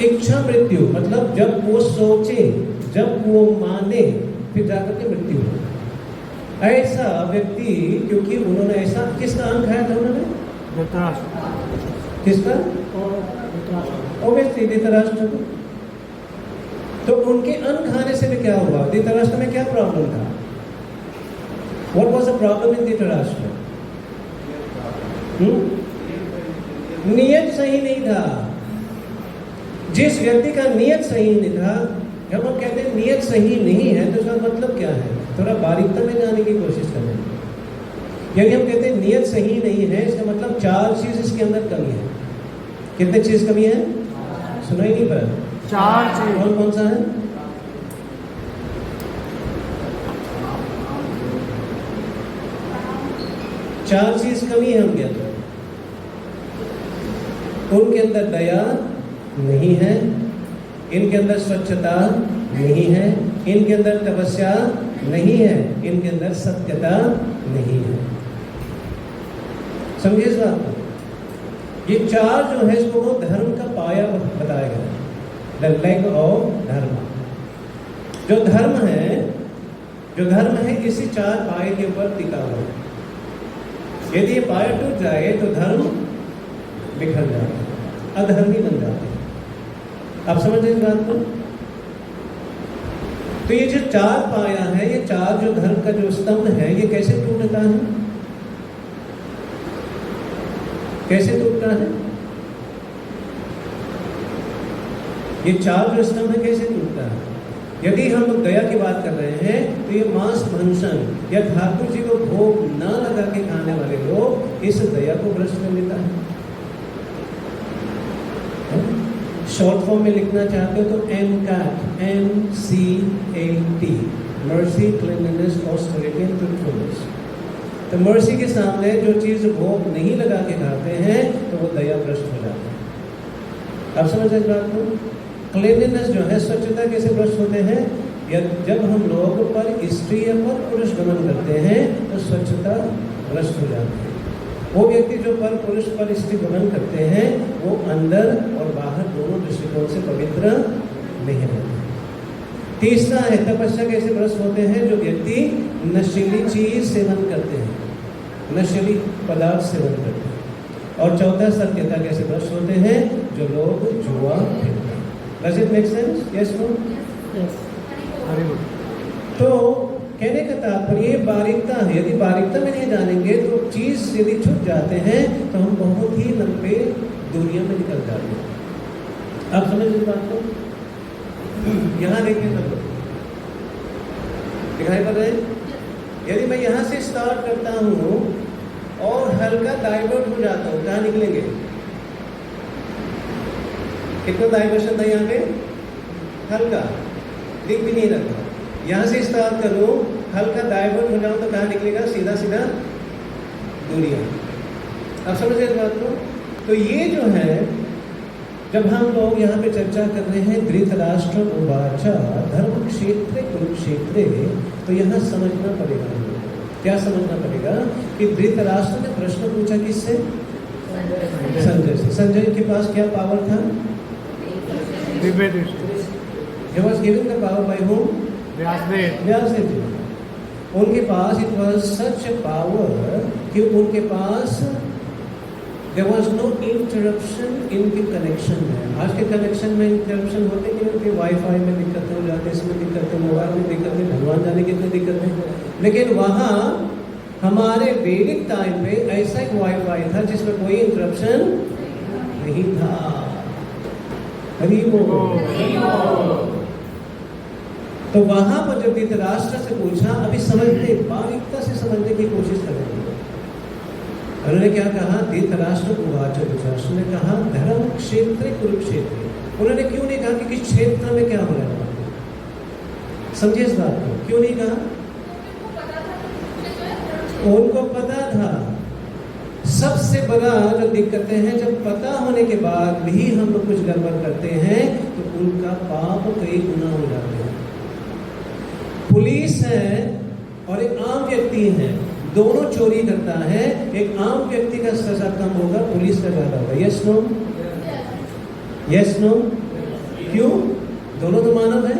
इच्छा मृत्यु, मतलब जब वो सोचे, जब वो माने, फिर जाकर के मृत्यु हो। ऐसा व्यक्ति, क्योंकि उन्होंने ऐसा, किसका अन्न खाया था उन्होंने? किसका? ओबेसली धृतराष्ट्र। तो उनके अन्न खाने से भी क्या हुआ? धृतराष्ट्र में क्या प्रॉब्लम था? What was the problem in Dhritarashtra? नियत सही नहीं था। जिस व्यक्ति का नियत सही नहीं था, जब हम कहते हैं नियत सही नहीं है तो इसका मतलब क्या है? थोड़ा बारीकता में जाने की कोशिश करें। यदि हम कहते हैं नियत सही नहीं है, इसका मतलब 4 चीज इसके अंदर कमी है। कितने चीज कमी है? सुनाई नहीं पड़ा? 4 चीज। कौन कौन सा है? चार चीज कमी है उनके अंदर। उनके अंदर दया नहीं है, इनके अंदर स्वच्छता नहीं है, इनके अंदर तपस्या नहीं है, इनके अंदर सत्यता नहीं है। समझे इस बात को? ये 4 जो है इसको वो धर्म का पाया बताया गया, द लेग ऑफ धर्म। जो धर्म है इसी 4 पाए के ऊपर टिका हुआ है। यदि ये पाया टूट जाए तो धर्म बिखर जाता है, अधर्मी बन जाते हैं। आप समझ रहे इस बात को? तो ये जो 4 पाया है, ये 4 जो धर्म का जो स्तंभ है, ये कैसे टूटता है? कैसे टूटता है? ये 4 जो स्तंभ है कैसे टूटता है? यदि हम लोग दया की बात कर रहे हैं तो ये मांस भंशन या ठाकुर जी को भोग न लगा के खाने वाले लोग इस दया को भ्रष्ट कर लेता है। शॉर्ट फॉर्म में लिखना चाहते हो तो MCAT, MCAT, mercy, cleanliness, austerity and truthfulness. तो मर्सी के सामने जो चीज भोग नहीं लगा के खाते हैं तो वो दया भ्रष्ट हो जाते हैं। आप समझ रहे इस बात को? क्लीनलीनेस जो है, स्वच्छता कैसे भ्रष्ट होते हैं? या जब हम लोग पर स्त्री या पर पुरुष गमन करते हैं तो स्वच्छता भ्रष्ट हो जाती है। वो व्यक्ति जो पर पुरुष पर स्त्री गमन करते हैं वो अंदर और बाहर दोनों दृष्टिकोण से पवित्र नहीं रहते। तीसरा है तपस्या कैसे भ्रष्ट होते हैं? जो व्यक्ति नशीली चीज सेवन करते हैं, नशीली पदार्थ सेवन करते हैं। और चौथा सत्यता कैसे भ्रष्ट होते हैं? जो लोग जुआ खेलते हैं। Does it make sense? Yes, no? Yes. तो कहने का तात्पर्य बारीकता है। यदि बारीकता में नहीं जानेंगे तो चीज यदि छूट जाते हैं तो हम बहुत ही लंबे दूरियों में निकल जाते हैं। आप समझ इस बात को? यहाँ देखिए सब लोग दिखाई पड़ रहे हैं? यदि मैं यहाँ से स्टार्ट करता हूँ और हल्का डाइवर्ट हो जाता हूँ, कहाँ निकलेंगे? कितना डाइवर्शन था यहाँ पे? हल्का, दिख भी नहीं रहा। यहाँ से स्टार्ट करूँ, हल्का डाइवर्ट हो जाऊँ तो कहाँ निकलेगा? सीधा सीधा दूरियाँ। आप समझ रहे इस बात को? तो ये जो है, जब हम लोग यहाँ पे चर्चा कर रहे हैं धृतराष्ट्र उवाच धर्म क्षेत्रे कुरुक्षेत्रे, तो यहाँ समझना पड़ेगा हम लोग को। क्या समझना पड़ेगा? कि धृतराष्ट्र ने प्रश्न पूछा किससे? संजय से। संजय के पास क्या पावर था? दिव्य दृष्टि। He was given the power by whom? Vyasdev. Vyasdev जी। उनके पास it was such a power कि उनके पास there was no interruption इनके कनेक्शन में। आज के कनेक्शन में इंटरप्शन होते कि उनके वाईफाई में दिक्कत हो जाते, इसमें दिक्कत है, मोबाइल में दिक्कत है, भगवान जाने कितनी दिक्कत है। लेकिन वहाँ हमारे वैदिक टाइम पे ऐसा एक वाईफाई था जिसमें कोई इंटरप्शन नहीं था। हरि बोल। तो वहां पर जब धृतराष्ट्र से पूछा, अभी समझने, बारीकता से समझने की कोशिश करेंगे। उन्होंने क्या कहा? धृतराष्ट्र उवाच, धृतराष्ट्र ने कहा धर्म क्षेत्र कुरुक्षेत्र। उन्होंने क्यों नहीं कहा कि किस क्षेत्र में क्या हो रहा है? समझिए इस बात को। क्यों नहीं कहा? उनको पता था। सबसे बड़ा जो दिक्कतें हैं, जब पता होने के बाद भी हम लोग कुछ गड़बड़ करते हैं तो उनका पाप कई गुना हो जाते हैं। पुलिस है और एक आम व्यक्ति है, दोनों चोरी करता है, एक आम व्यक्ति का सजा कम होगा, पुलिस का ज्यादा होगा। Yes no? Yes no? क्यों? दोनों तो मानव है।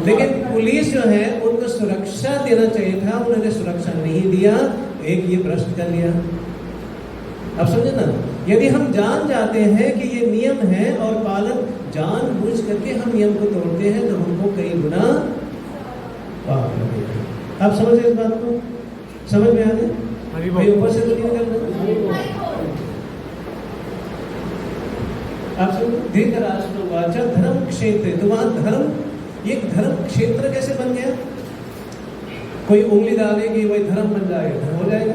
लेकिन पुलिस जो है उनको सुरक्षा देना चाहिए था, उन्होंने सुरक्षा नहीं दिया, एक ये भ्रष्ट कर लिया। अब समझे ना? यदि हम जान जाते हैं कि ये नियम है और पालन जानबूझ करके हम नियम को तोड़ते हैं तो हमको कई गुना पाप लगेगा। आप समझ रहे इस बात को? समझ में आ रहे? भाई ऊपर से तो नहीं निकलना। आप समझ? धृतराष्ट्र उवाच धर्म क्षेत्र। तो वहां धर्म, ये धर्म क्षेत्र कैसे बन गया? कोई उंगली डालेगी वही धर्म बन जाएगा, धर्म हो जाएगा।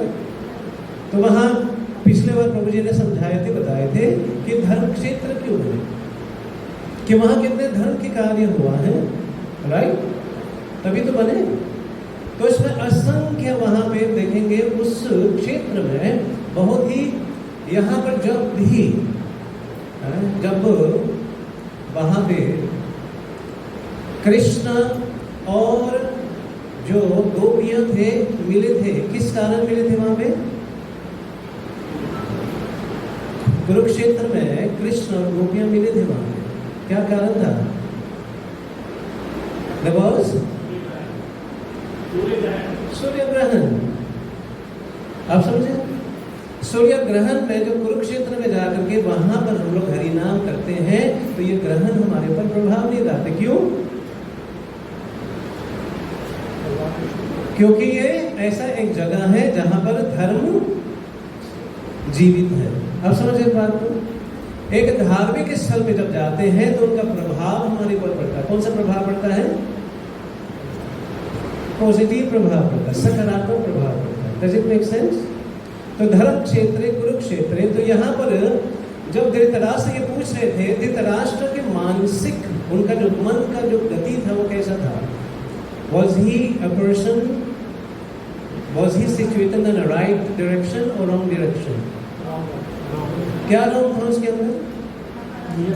तो वहां पिछले बार प्रभु जी ने समझाए थे, बताए थे कि धर्म क्षेत्र क्यों है, कि वहां कितने धर्म के कार्य हुआ है, राइट? तभी तो बने। तो इसमें असंख्य वहां पे देखेंगे उस क्षेत्र में बहुत ही, यहाँ पर जब वहां पे कृष्ण और जो गोपियां थे मिले थे, किस कारण मिले थे वहां पे? कुरुक्षेत्र में कृष्ण और गोपियां मिले थे वहां पे, क्या कारण था? सूर्य ग्रहण। आप समझे? सूर्य ग्रहण में जो कुरुक्षेत्र में जाकर के वहां पर हम लोग हरि नाम करते हैं तो ये ग्रहण हमारे पर प्रभाव नहीं डालते। क्यों? क्योंकि ये ऐसा एक जगह है जहां पर धर्म जीवित है। अब समझ इस बात को। एक धार्मिक स्थल पे जब जाते हैं तो उनका प्रभाव हमारे ऊपर पड़ता है। कौन सा प्रभाव पड़ता है? पॉजिटिव प्रभाव पड़ता है, सकारात्मक प्रभाव पड़ता है। Does it make sense? तो धर्म क्षेत्र कुरुक्षेत्र, तो यहाँ पर जब धृतराष्ट्र ये पूछ रहे थे, धृतराष्ट्र के मानसिक, उनका जो मन का जो गति था वो कैसा था? Was he a person, was he situated in a right direction और रॉन्ग डायरेक्शन? क्या रॉन्ग था उसके अंदर?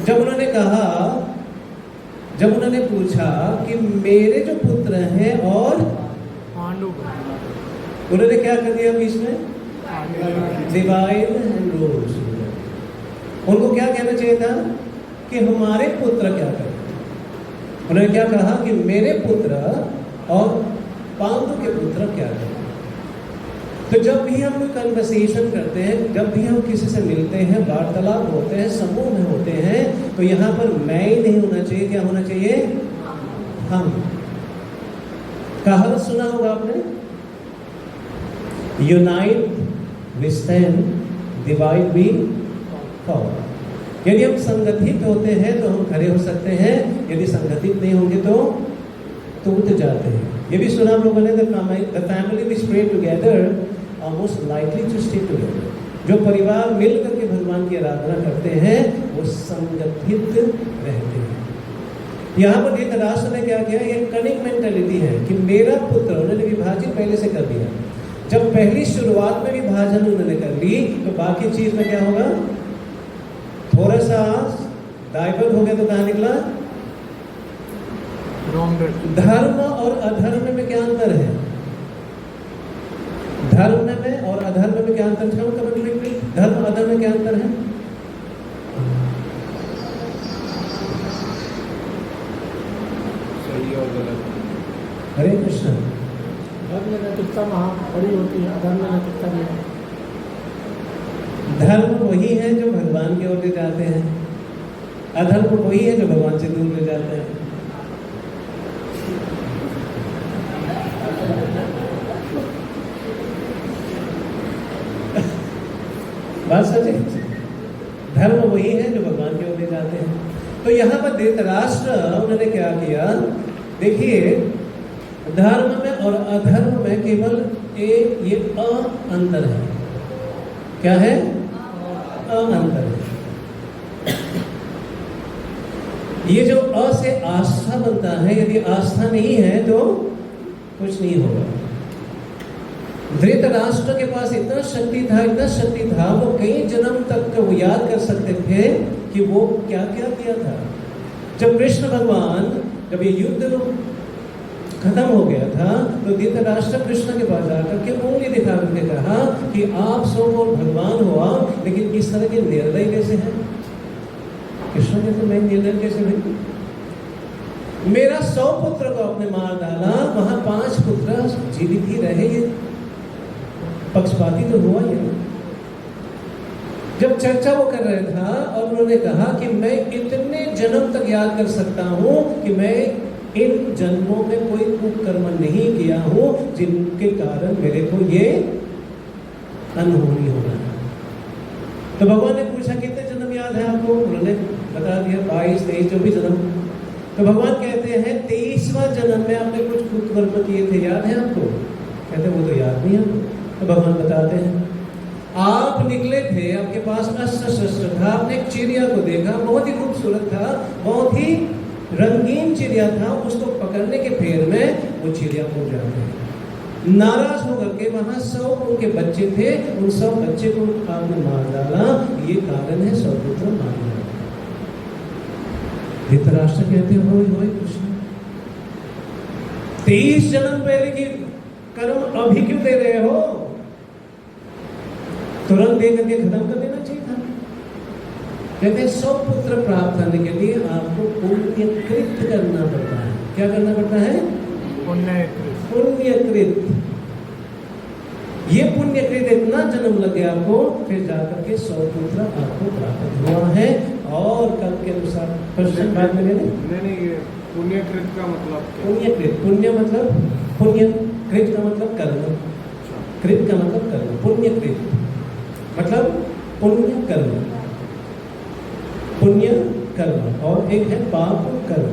जब उन्होंने कहा, जब उन्होंने पूछा कि मेरे जो पुत्र हैं और उन्होंने क्या कर दिया बीच में? Divide and rules. उनको क्या कहना चाहिए था कि हमारे पुत्र क्या करें? उन्होंने क्या कहा कि मेरे पुत्र और पांडु के पुत्र क्या करें? तो जब भी हम कोई कन्वर्सेशन करते हैं, जब भी हम किसी से मिलते हैं, वार्तालाप होते हैं, समूह में होते हैं, तो यहाँ पर मैं ही नहीं होना चाहिए। क्या होना चाहिए? हम। कहावत सुना होगा आपने, unite we stand, divide we fall. यदि हम संगठित होते हैं तो हम खड़े हो सकते हैं, यदि संगठित नहीं होंगे तो टूट जाते हैं। ये भी सुना हम लोगों ने, the family which pray together are most likely to stay together. जो परिवार मिल करके भगवान की आराधना करते हैं वो संगठित रहते हैं। यहाँ पर धृतराष्ट्र ने क्या किया? ये कनिक मेंटालिटी है कि मेरा पुत्र, उन्होंने विभाजित पहले से कर दिया। जब पहली शुरुआत में विभाजन उन्होंने कर ली तो बाकी चीज में क्या होगा? थोड़ा सा डाइवर्ट हो गया तो कहाँ निकला? धर्म और अधर्म में क्या अंतर है? धर्म में और अधर्म में क्या अंतर है? धर्म अधर्म में क्या अंतर है? सही और गलत। हरे कृष्ण। धर्म में नैतिकता वहाँ बड़ी होती है, अधर्म में नैतिकता नहीं है। धर्म वही है जो भगवान की ओर ले जाते हैं, अधर्म वही है जो भगवान से दूर ले जाते हैं। बात सच है। धर्म वही है जो भगवान की ओर ले जाते हैं। तो यहाँ पर धृतराष्ट्र उन्होंने क्या किया? देखिए, धर्म में और अधर्म में केवल ये अंतर है। क्या है? अंतर है। ये जो अ से आस्था बनता है, यदि आस्था नहीं है तो कुछ नहीं होगा। धृतराष्ट्र के पास इतना शक्ति था, वो कई जन्म तक वो याद कर सकते थे कि वो क्या क्या किया था। जब कृष्ण भगवान, जब ये युद्ध खत्म हो गया था तो धृतराष्ट्र कृष्ण के पास जाकर के उंगली दिखा करके कहा कि आप सब और भगवान हो आप, लेकिन इस तरह के निर्दय कैसे हैं? कृष्ण ने तो मैं निर्दय कैसे हुई? मेरा 100 पुत्र को आपने मार डाला, वहां 5 पुत्र जीवित ही रहे, ये पक्षपाती तो हुआ ही। जब चर्चा वो कर रहा था और उन्होंने कहा कि मैं इतने जन्म तक याद कर सकता हूं कि मैं इन जन्मों में कोई कुकर्म नहीं किया हूं जिनके कारण मेरे को ये अनहोनी होना है। तो भगवान ने पूछा कितने जन्म याद है आपको? उन्होंने बता दिया 22, 23, 24 जन्म। तो भगवान कहते हैं 23वां जन्म में आपने कुछ कुकर्म किए थे, याद है आपको? कहते वो तो याद नहीं है। तो भगवान बताते हैं आप निकले थे, आपके पास अस्त्र शस्त्र था, आपने एक चिड़िया को देखा, बहुत ही खूबसूरत था, बहुत ही रंगीन चिड़िया था, उसको पकड़ने के फेर में वो चिड़िया खो जाते हैं। नाराज होकर के वहां 100 उनके बच्चे थे, उन 100 बच्चे को आपने मार डाला, ये कारण है 100 पुत्र मार डाला। धृतराष्ट्र कहते हैं होय कृष्ण, 23 जन्म पहले की कर्म अभी क्यों दे रहे हो? तुरंत दे करके खत्म कर देना चाहिए था। कहते हैं 100 पुत्र प्राप्त करने के लिए आपको पुण्यकृत करना पड़ता है। क्या करना पड़ता है? पुण्यकृत। ये पुण्यकृत इतना जन्म लग गया आपको, फिर जाकर के 100 पुत्र आपको प्राप्त हुआ है। और कल के अनुसार प्रश्न बाद में नहीं, पुण्यकृत का मतलब क्या? पुण्यकृत, पुण्य मतलब पुण्य कृत का मतलब कर्म, कृत का मतलब कर्म, पुण्य कृत मतलब पुण्य कर्म, पुण्य कर्म, और एक है पाप कर्म।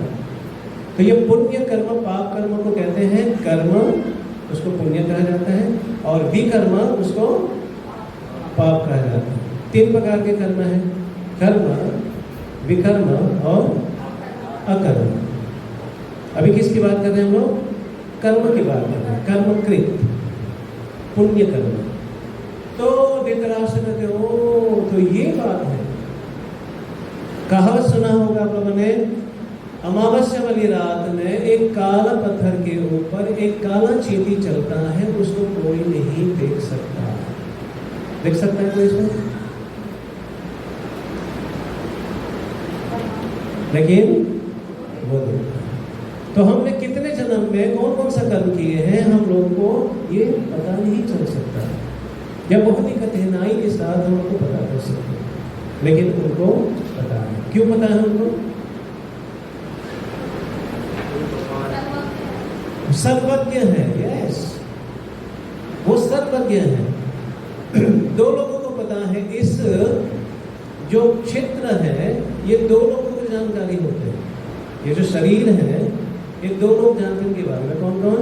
तो ये पुण्य कर्म पाप कर्म को कहते हैं कर्म, उसको पुण्य कहा जाता है, और विकर्म उसको पाप कहा जाता है। 3 प्रकार के कर्म हैं, कर्म, विकर्म और अकर्म। अभी किसकी बात कर रहे हैं हम लोग? कर्म की बात कर रहे हैं, कर्मकृत पुण्य कर्म। तो धृतराष्ट्र कहते हो तो ये बात है। कहावत सुना होगा आप लोगों ने, अमावस्या वाली रात में एक काला पत्थर के ऊपर एक काला चींटी चलता है, उसको कोई नहीं देख सकता। देख सकता है कोई इसमें? लेकिन वो देखता है। तो हमने कितने जन्म में कौन कौन सा कर्म किए हैं हम लोग को ये पता नहीं चल सकता, या बहुत ही कठिनाई के साथ हम लोग को पता कर सकते हैं, लेकिन उनको पता है। क्यों पता है उनको? सर्वज्ञ है, यस, वो सर्वज्ञ है। 2 लोगों को पता है, इस जो क्षेत्र है ये 2 लोगों को जानकारी होते हैं। ये जो शरीर है ये 2 लोग जानते हैं के बारे में। कौन कौन?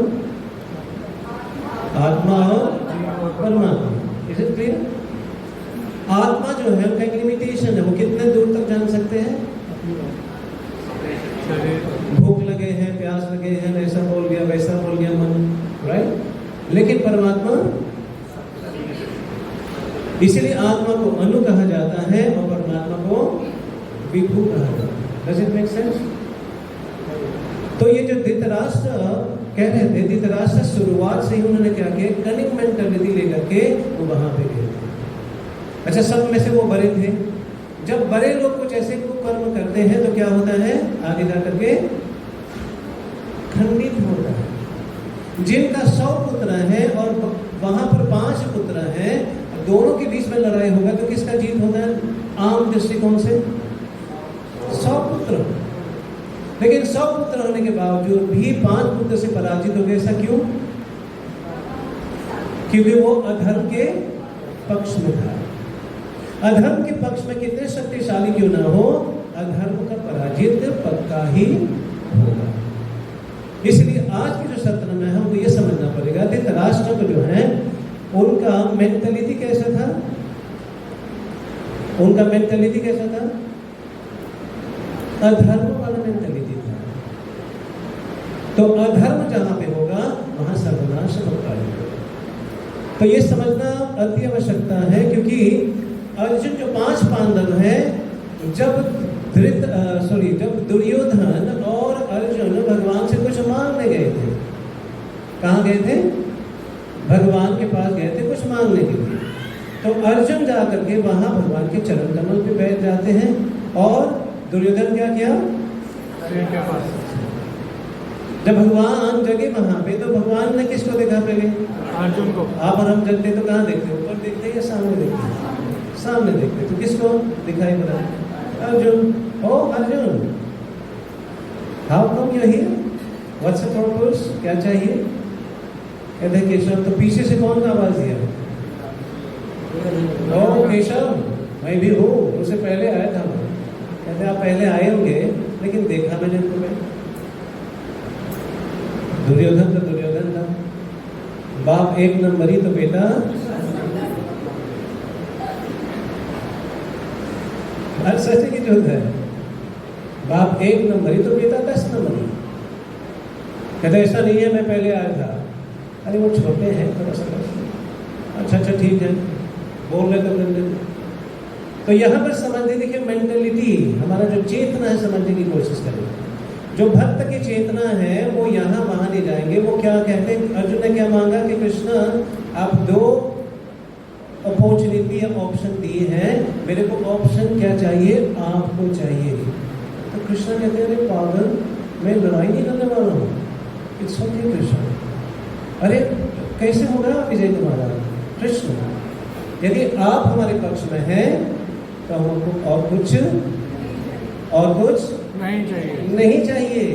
आत्मा और परमात्मा। Is it clear? आत्मा जो है उनका एक लिमिटेशन है, वो कितने दूर तक जान सकते हैं? भूख लगे हैं, प्यास लगे हैं, ऐसा बोल गया वैसा बोल गया मन, राइट? लेकिन परमात्मा, इसीलिए आत्मा को अनु कहा जाता है और परमात्मा को विभु कहा जाता है। Does it make sense? तो ये जो धृतराष्ट्र कह रहे थे, धृतराष्ट्र शुरुआत से ही उन्होंने क्या किया, कनिंग मेंटालिटी लेकर के वो वहां पे गए। अच्छा, सब में से वो बड़े थे। जब बड़े लोग कुछ ऐसे कुकर्म करते हैं तो क्या होता है, आगे जाकर के खंडित होता है। जिनका 100 पुत्र है और वहां पर 5 पुत्र हैं, दोनों के बीच में लड़ाई होगा तो किसका जीत होता है? आम दृष्टिकोण से 100 पुत्र। लेकिन 100 पुत्र होने के बावजूद भी 5 पुत्र से पराजित हो गए। ऐसा क्यों? क्योंकि वो अधर्म के पक्ष में था। अधर्म के पक्ष में कितने शक्तिशाली क्यों ना हो, अधर्म का पराजित पक्का ही होगा। इसलिए आज के जो सत्र में हमको ये समझना पड़ेगा, धृतराष्ट्र को जो है उनका मेंटालिटी कैसा था? उनका मेंटालिटी कैसा था? अधर्म वाला मेंटालिटी था। तो अधर्म जहां पे होगा वहां सर्वनाश होता है। तो ये समझना अति आवश्यकता है, क्योंकि अर्जुन जो 5 पांडव हैं, जब दुर्योधन और अर्जुन भगवान से कुछ मांगने गए थे। कहाँ गए थे? भगवान के पास गए थे कुछ मांगने के लिए। तो अर्जुन जा करके वहां भगवान के चरण कमल पे बैठ जाते हैं, और दुर्योधन क्या किया? जब भगवान जगे वहां पे तो भगवान ने किसको देखा पहले? अर्जुन को। आप और हम जगते तो कहाँ देखते? ऊपर देखते या सामने देखते? सामने देखते। तो किसको दिखाई पड़ा? अर्जुन। ओ Arjun, how come you here? What's the purpose? क्या चाहिए? कहते केशव। तो पीछे से कौन आवाज दिया? ओ केशव, मैं भी हूँ, उससे पहले आया था। कहते आप पहले आए होंगे लेकिन देखा मैंने तुम्हें। दुर्योधन तो दुर्योधन था, बाप 1 नंबरी तो बेटा सच की जो है, बाप 1 नंबरी तो बेटा 10 नंबरी। कहते ऐसा नहीं है मैं पहले आया था। अरे वो छोटे हैं थोड़ा सा। अच्छा ठीक है, बोल रहे तो कर। तो यहाँ पर समझने, देखिए मेंटालिटी, हमारा जो चेतना है समझने की कोशिश करें। जो भक्त की चेतना है वो यहाँ वहाँ नहीं जाएंगे। वो क्या कहते हैं, अर्जुन ने क्या मांगा कि कृष्ण आप 2 अपॉर्चुनिटी या ऑप्शन दिए हैं, मेरे को ऑप्शन क्या चाहिए? आपको चाहिए। तो कृष्ण कहते हैं अरे पागल, मैं लड़ाई नहीं करने वाला हूँ। It's okay Krishna. अरे कैसे होगा विजय तुम्हारा? कृष्ण, यदि आप हमारे पक्ष में हैं तो हमको और कुछ नहीं चाहिए।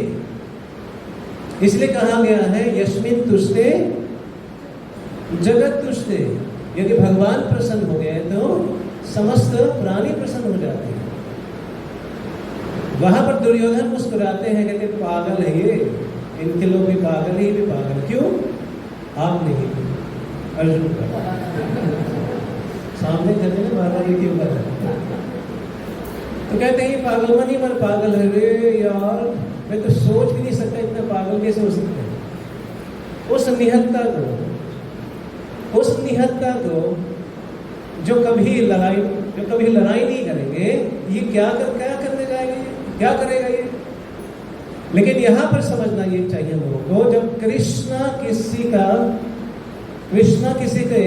इसलिए कहा गया है यस्मिन तुष्टे जगत तुष्टे। यदि भगवान प्रसन्न हो गए तो समस्त प्राणी प्रसन्न हो जाते हैं। वहां पर दुर्योधन मुस्कुराते हैं, कहते पागल है ये, इनके लोग भी पागल है, ये भी पागल। क्यों? आप नहीं, अर्जुन का सामने करते ना बाबा जी के ऊपर तो कहते हैं ये पागल मनी मन पागल है रे यार, मैं तो सोच भी नहीं सकता इतना पागल कैसे हो सकते हैं। उस निहत्ता को जो कभी लड़ाई नहीं करेंगे, ये क्या करने जाएंगे, क्या करेगा ये। लेकिन यहां पर समझना ये चाहिए लोगों को, जब कृष्णा किसी के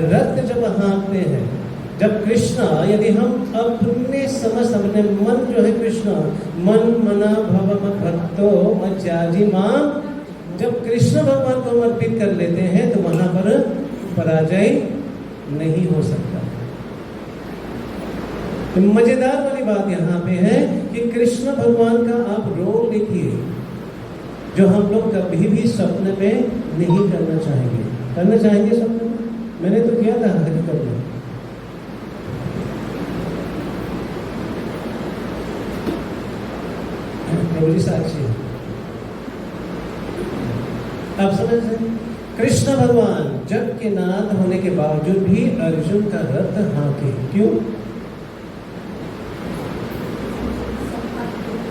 रथ जब हाँकते हैं, जब कृष्णा, यदि हम अपने मन जो है कृष्णा मन मना भव मत भक्तो मत त्याजी मां, जब कृष्ण भगवान को अर्पित कर लेते हैं तो वहां पर पराजय नहीं हो सकता। तो मजेदार वाली बात यहाँ पे है कि कृष्ण भगवान का आप रोल देखिए, जो हम लोग कभी भी सपने में नहीं करना चाहेंगे सपने में। मैंने तो किया था हकीकत में। प्रभु जी साक्षी है। आप समझ रहे, कृष्ण भगवान जग के नाथ होने के बावजूद भी अर्जुन का रथ हाँके। क्यों?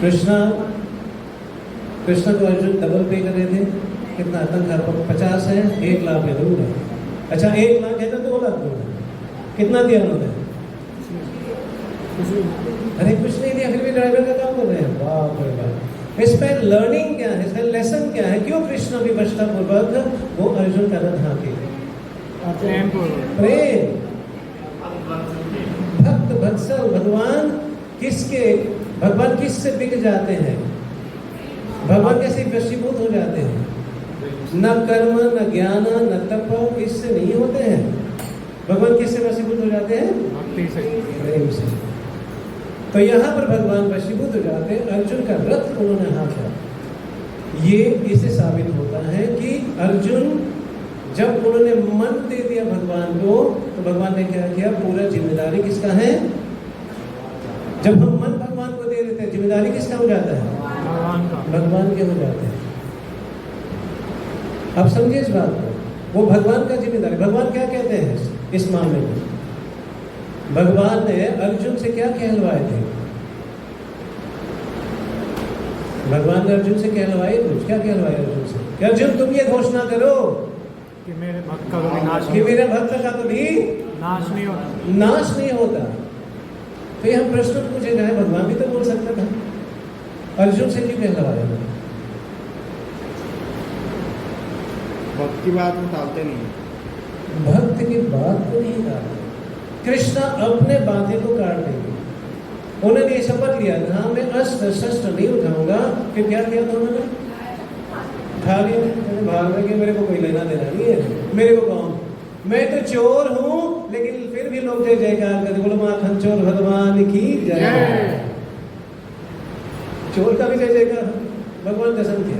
कृष्ण को अर्जुन डबल पे कर रहे थे। कितना आतंक, 50 है, 1 लाख है, दूर है। अच्छा 1 लाख है तो 2 लाख दूर है। कितना दिया उन्होंने? अरे कुछ नहीं दिया, फिर भी ड्राइवर का काम कर रहे हैं। बाप रे बाप। इस पर लर्निंग क्या है, इसका लेसन क्या है? क्यों कृष्ण विवशता पूर्वक वो अर्जुन का रथ हाँके? प्रेम, भक्त वत्सल। भगवान किससे बिक जाते हैं? भगवान कैसे वशीभूत हो जाते हैं? न कर्म, न ज्ञान, न तप, इससे नहीं होते हैं। भगवान किससे वशीभूत हो जाते हैं? प्रेम से। तो यहाँ पर भगवान वशीभूत हो जाते हैं। अर्जुन का रथ उन्होंने हाँका। ये इससे साबित होता है कि अर्जुन जब उन्होंने मन दे दिया भगवान को, तो भगवान ने क्या किया? पूरा जिम्मेदारी किसका है? जब हम मन भगवान को दे देते हैं, जिम्मेदारी किसका हो जाता है? भगवान के हो जाते हैं। अब समझिए इस बात को, वो भगवान का जिम्मेदारी। भगवान क्या कहते हैं इस मामले में? भगवान ने अर्जुन से क्या कहलवाए थे? भगवान ने अर्जुन से कहलवाए कुछ, क्या कहलवाए अर्जुन से? कि अर्जुन तुम ये घोषणा करो कि मेरे भक्त का कभी नाश नहीं होता। तो ये हम प्रश्न पूछे जाए, भगवान भी तो बोल सकता था, अर्जुन से क्यों कहलवाया? भक्त की बात में टालते नहीं, भक्त की बात को नहीं टालते। कृष्ण अपने बातें को काट देंगे। उन्होंने शपथ लिया था मैं अस्त्र शस्त्र नहीं उठाऊंगा। फिर क्या किया था उन्होंने? उठा लिया, भाग लगे, मेरे को कोई लेना देना नहीं है, मेरे को कौन, मैं तो चोर हूं। लेकिन फिर भी लोग जय जयकार करते, बोलो माखन चोर भगवान की जय। चोर का भी जय जयकार, भगवान कसम किया।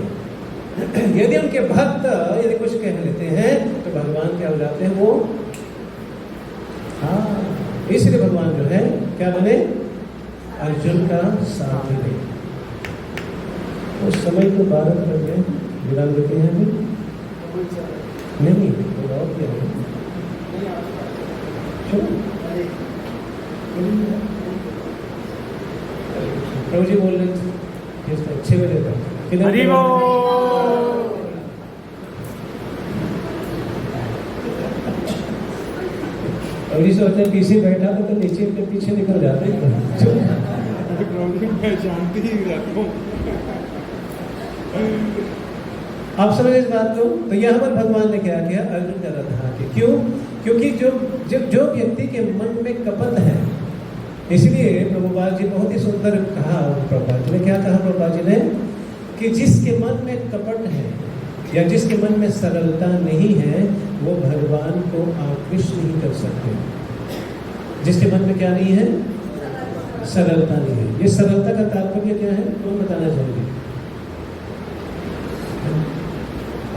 यदि उनके भक्त यदि कुछ कह लेते हैं तो भगवान क्या हो जाते हैं? वो हाँ, इसलिए भगवान जो है क्या बने? अर्जुन का साथी है। उस समय तो 12 बज गए, विराम देते हैं अभी नहीं, तो और क्या है? प्रभु जी बोल रहे थे 6 बजे तक। और इस वक्त पीछे बैठा तो नीचे के पीछे निकल जाते हैं। शांति ही रहता हूँ। आप समझ इस बात को? तो यहाँ पर भगवान ने क्या किया? अर्जुन का रथ हाँके। क्यों? क्योंकि जो व्यक्ति के मन में कपट है, इसलिए प्रभुपाद जी बहुत ही सुंदर कहा। प्रभुपाद जी ने क्या कहा? प्रभुपाद जी ने कि जिसके मन में कपट है या जिसके मन में सरलता नहीं है, वो भगवान को आकृष्ट नहीं कर सकते। जिसके मन में क्या नहीं है? सरलता नहीं है। ये सरलता का तात्पर्य क्या है? कौन बताना चाहेंगे?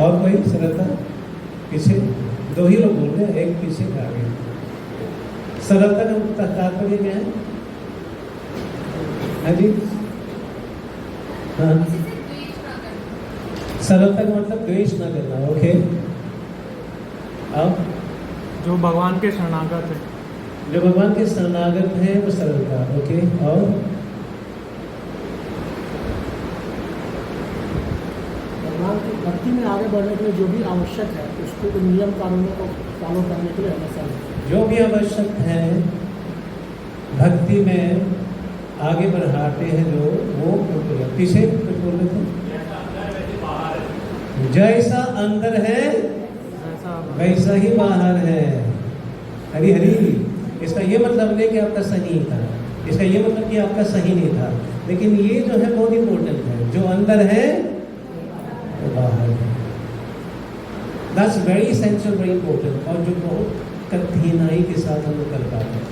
और कोई सरलता? पीछे दो ही लोग बोल रहे हैं, एक पीछे का आगे। सरलता का तात्पर्य क्या है? हाँ जी, हाँ, सरलता का मतलब द्वेष ना करना। ओके, अब जो भगवान के शरणागत है। जो भगवान के शरणागत हैं वो सरलता। ओके, और भगवान की भक्ति में आगे बढ़ने के लिए जो भी आवश्यक है उसको उन नियम कानूनों को फॉलो करने के लिए हमेशा जो भी आवश्यक है भक्ति में आगे बढ़ाते हैं जो वो पीछे कुछ बोल रहे थे। जैसा अंदर है वैसा ही बाहर है। हरी हरी, इसका ये मतलब नहीं कि आपका सही था, इसका ये मतलब कि आपका सही नहीं था, लेकिन ये जो है बहुत इंपॉर्टेंट है। जो अंदर है वो बाहर है। That's very essential, very important, और जो बहुत कठिनाई के साथ हम लोग कर पाते हैं।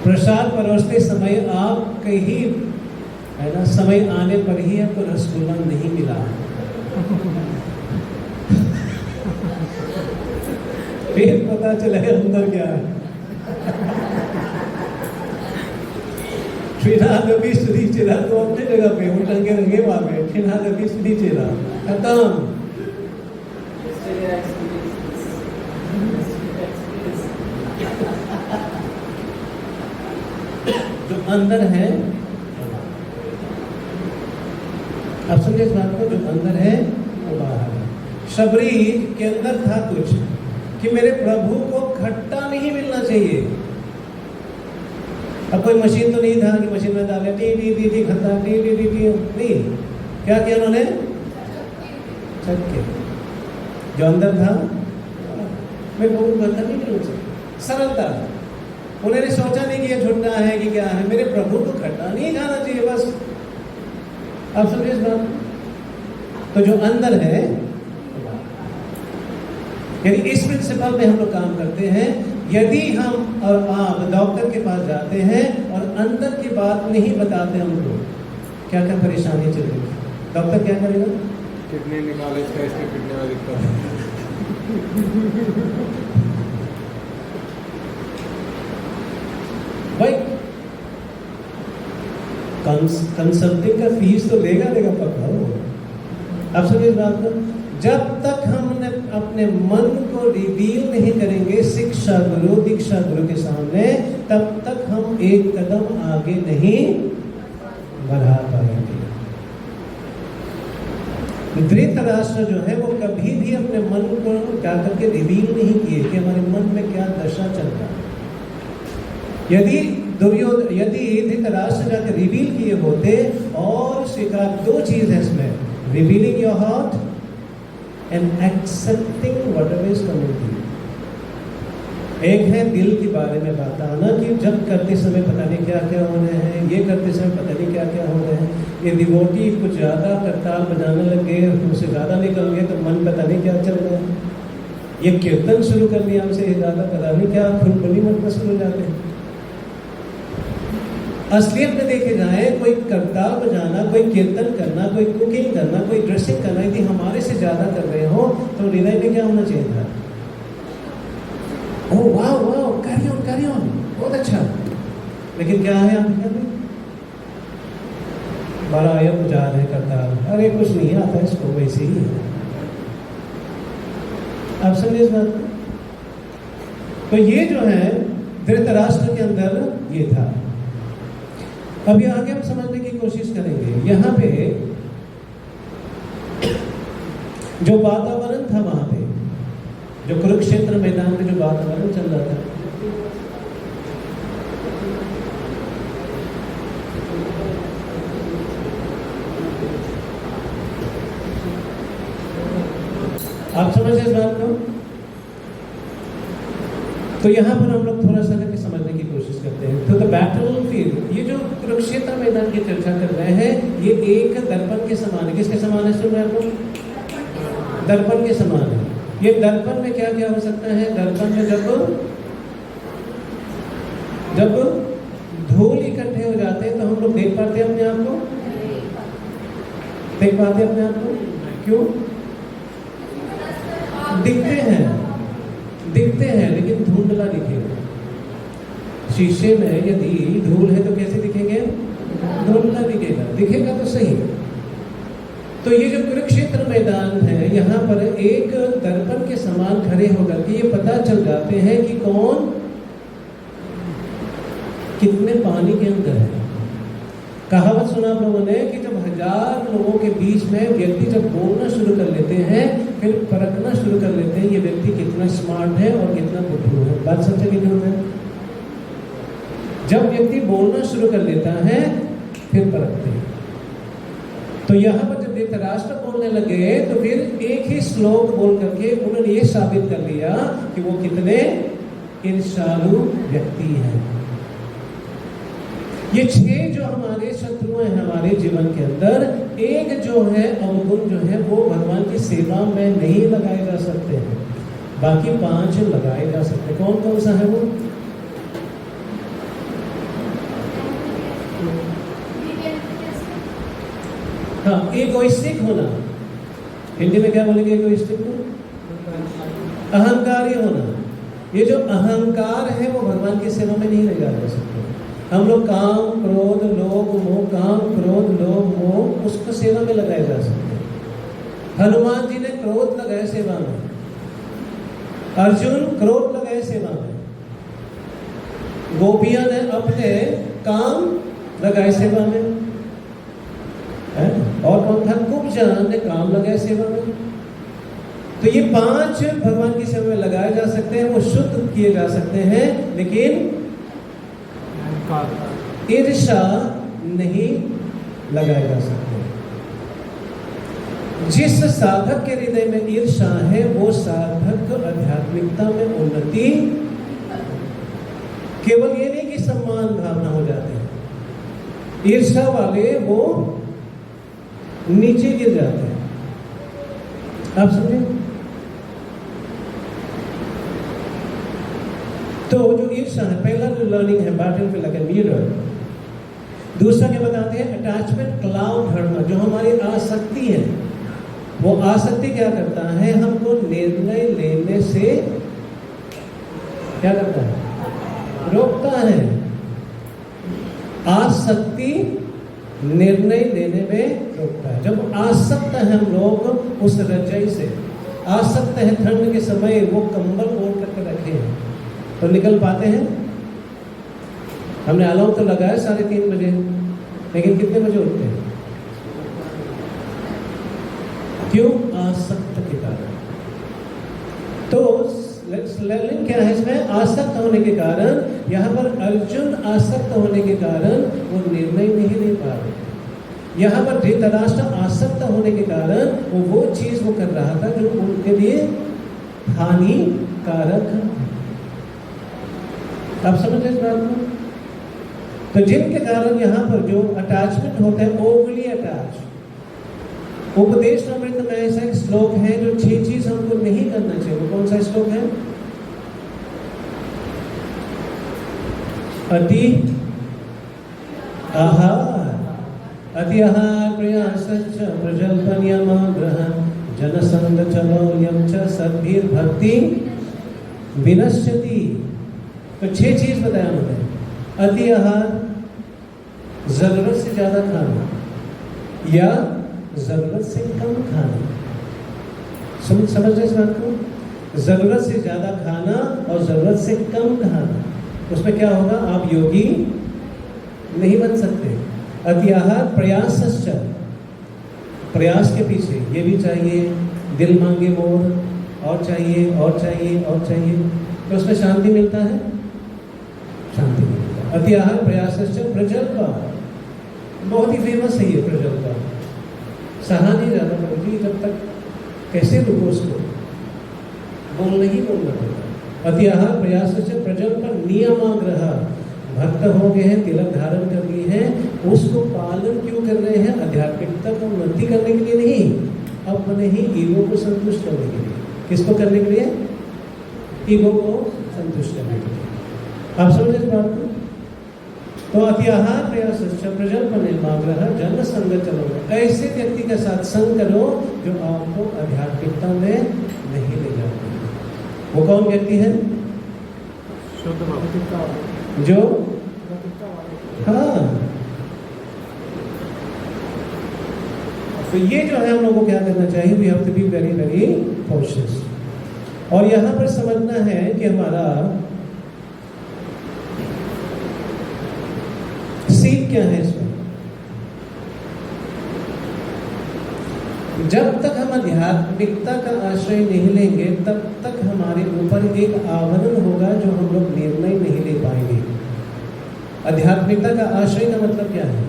प्रसाद परोसते समय आप कहीं है ना, समय आने पर ही आपको रसगुल्ला नहीं मिला, फिर पता चला अंदर क्या है। श्रीनाथ श्री चेला तो अपने जगह पे वो टंगे रंगे वहां पे, श्रीनाथ श्री चेला खत्म। जो अंदर है, अब समझे इस बात को, जो अंदर है वो बाहर है। शबरी के अंदर था कुछ कि मेरे प्रभु को खट्टा नहीं मिलना चाहिए। अब कोई मशीन तो नहीं था कि मशीन में डाले टी टी टी टी खट्टा टी टी टी टी, नहीं। क्या किया उन्होंने? चक्के। जो अंदर था मेरे प्रभु को खट्टा नहीं मिलना चाहिए, सरलता। उन्होंने सोचा नहीं कि ये झुट्टा है कि क्या है, मेरे प्रभु को खट्टा नहीं खाना चाहिए, बस। आप समझे इस बात? तो जो अंदर है, यानी इस प्रिंसिपल में हम लोग काम करते हैं। यदि हम और आप डॉक्टर के पास जाते हैं और अंदर की बात नहीं बताते हमको, क्या क्या परेशानी चल रही है, डॉक्टर क्या करेगा? किडनी निकाले, इसका इसके किडनी में दिक्कत है। भाई कंसल्टिंग का फीस तो लेगा पक्का हो। आप समझिए इस बात को। जब तक हमने अपने मन को रिवील नहीं करेंगे शिक्षा गुरु दीक्षा गुरु के सामने, तब तक हम एक कदम आगे नहीं बढ़ा पाएंगे। धृतराष्ट्र जो है वो कभी भी अपने मन को क्या करके रिवील नहीं किए कि हमारे मन में क्या दशा चल रहा है। यदि धृतराष्ट्र जाकर रिवील किए होते, और स्वीकार दो चीज है इसमें, revealing your heart and accepting whatever is coming to you. एक है दिल के बारे में बताना कि जब करते समय पता नहीं क्या क्या हो रहे हैं, ये करते समय पता नहीं क्या क्या हो रहे हैं। ये डिवोटी कुछ ज़्यादा करताल बजाने लग गए, उससे ज़्यादा निकल गए तो मन पता नहीं क्या चल रहा है। ये कीर्तन शुरू कर दिया हमसे ज़्यादा, पता नहीं क्या खुलबली मन में शुरू हो जाते हैं। असलियत में देखे जाए, कोई करताल बजाना, कोई कीर्तन करना, कोई कुकिंग करना, कोई ड्रेसिंग करना, यदि हमारे से ज़्यादा कर रहे हो तो हृदय में क्या होना चाहिए था? ओह वाह वाह, कैरी ऑन, बहुत अच्छा। लेकिन क्या है आप में? बड़ा आया बुझा रहे करताल, अरे कुछ नहीं आता इसको, वैसे ही है। आप समझे इस बात को? तो ये जो है धृतराष्ट्र के अंदर ये था। अभी आगे हम समझने की कोशिश करेंगे। यहाँ पे जो वातावरण था, वहां पे जो कुरुक्षेत्र मैदान में जो वातावरण चल रहा था, आप समझ इस बात को? तो यहाँ पर हम लोग थोड़ा सा करके समझने की कोशिश करते हैं। तो द बैटल फील्ड, ये जो कुरुक्षेत्र मैदान की चर्चा कर रहे हैं, ये एक दर्पण के समान है। किसके समान है? सुन रहे हैं? दर्पण के समान है। ये दर्पण में क्या क्या हो सकता है? दर्पण में जब धूल इकट्ठे हो जाते हैं तो हम लोग देख पाते हैं अपने आप को, देख पाते अपने आप को? क्यों? दिखते हैं लेकिन धुंधला दिखेगा। शीशे में यदि धूल है तो कैसे दिखेंगे? धुंधला दिखेगा तो सही। तो ये जो कुरुक्षेत्र मैदान है, यहाँ पर एक दर्पण के समान खड़े होकर के ये पता चल जाते हैं कि कौन कितने पानी के अंदर है। कहावत सुना आप लोगों ने कि जब 1000 लोगों के बीच में व्यक्ति जब बोलना शुरू कर लेते हैं, फिर परखना शुरू कर लेते हैं ये व्यक्ति कितना स्मार्ट है और कितना बुद्धू है। बात सच है कि नहीं है? जब व्यक्ति बोलना शुरू कर लेता है फिर परखते हैं। तो यहाँ पर जब धृतराष्ट्र बोलने लगे तो फिर एक ही श्लोक बोल करके उन्होंने ये साबित कर दिया कि वो कितने ईर्ष्यालु व्यक्ति हैं। ये 6 जो हमारे शत्रु हैं हमारे जीवन के अंदर, एक जो है अवगुण जो है वो भगवान की सेवा में नहीं लगाए जा सकते हैं, बाकी 5 लगाए जा सकते हैं। कौन कौन सा है वो? हाँ, एगोइस्टिक होना। हिंदी में क्या बोलेंगे एगोइस्टिक को? अहंकारी होना। ये जो अहंकार है वो भगवान की सेवा में नहीं लगाया जा सकते। हम लोग काम क्रोध लोभ मोह, काम क्रोध लोभ मोह उसको सेवा में लगाए जा सकते हैं। हनुमान जी ने क्रोध लगाए सेवा में, अर्जुन क्रोध लगाए सेवा में, गोपियां ने अपने काम लगाए सेवा में, और कौन था? कुब्जा ने काम लगाए सेवा में। तो ये 5 भगवान की सेवा में लगाए जा सकते हैं, वो शुद्ध किए जा सकते हैं, लेकिन ईर्ष्या नहीं लगाए जा सकते। जिस साधक के हृदय में ईर्ष्या है वो साधक आध्यात्मिकता में उन्नति, केवल ये नहीं कि सम्मान भावना हो जाते हैं, ईर्ष्या वाले वो नीचे गिर जाते हैं। आप समझे? तो जो ईर्ष्या है, पहला जो लर्निंग है बैटल पे लगे मिरर। दूसरा क्या बताते हैं? अटैचमेंट क्लाउड धर्म, जो हमारी आसक्ति है, वो आसक्ति क्या करता है? हमको निर्णय लेने से क्या करता है? रोकता है। आसक्ति निर्णय लेने में रोकता है। जब आसक्त है हम लोग उस रजाई से, आसक्त है ठंड के समय वो कंबल ओढ़ करके रखे हैं, तो निकल पाते हैं? हमने अलार्म तो लगाया 3:30 बजे, लेकिन कितने बजे उठते हैं? क्यों? आसक्त के कारण। तो लर्निंग क्या है इसमें? आसक्त होने के कारण, यहाँ पर अर्जुन आसक्त होने के कारण वो निर्णय नहीं ले पा रहे। यहाँ पर धृतराष्ट्र आसक्त होने के कारण वो चीज वो कर रहा था जो उनके लिए हानिकारक है। आप समझ रहे इस बात को? तो जिनके कारण यहाँ पर जो अटैचमेंट होता है, ओवरली अटैच। उपदेश अमृत में ऐसा एक श्लोक है जो 6 चीज हमको नहीं करना चाहिए। वो कौन सा श्लोक है? अति आहार, अति आहार प्रयासश्च प्रजल्पनियमाग्रह जनसंग चलौल्यम च सद्भिर्भक्ति विनश्यति। तो 6 चीज बताया मैंने। अति आहार, जरूरत से ज्यादा खाना या जरूरत से कम खाना। समझ रहे इस बात को? जरूरत से ज्यादा खाना और जरूरत से कम खाना, उसमें क्या होगा? आप योगी नहीं बन सकते। अति आहार प्रयासश्च, प्रयास के पीछे ये भी चाहिए, दिल मांगे मोर, और चाहिए और चाहिए और चाहिए, तो उसमें शांति मिलता है? शांति मिलता है। अति आहार प्रयासश्च प्रजल्प, बहुत ही फेमस है ये प्रजल्प। सहा नहीं जाता प्रभु, जब तक कैसे रुको उसको, बोलना ही बोलना पड़ता। अति आहार प्रयासश्च प्रजल्प नियमाग्रह, भक्त हो गए हैं, तिलक धारण कर लिए हैं, उसको पालन क्यों कर रहे हैं? आध्यात्मिकता को उन्नति करने के लिए नहीं, अपने ही ईगो को संतुष्ट करने के लिए। किसको करने के लिए? ईगो को संतुष्ट करने के लिए। आप समझे इस बात को? तो अति आहार प्रयासश्च प्रजल्पनेमाग्रह जन संग चलो, ऐसे व्यक्ति के साथ संग करो जो आपको आध्यात्मिकता में नहीं ले जाते। वो कौन व्यक्ति है? शुद्ध भक्ति। जो हाँ, तो ये जो है हम लोगों को क्या करना चाहिए? We have to be very very cautious. और यहां पर समझना है कि हमारा सीख क्या है इसमें। जब तक हम आध्यात्मिकता का आश्रय नहीं लेंगे तब तक हमारे ऊपर एक आवरण होगा जो हम लोग निर्णय नहीं ले पाएंगे। आध्यात्मिकता का आश्रय का मतलब क्या है?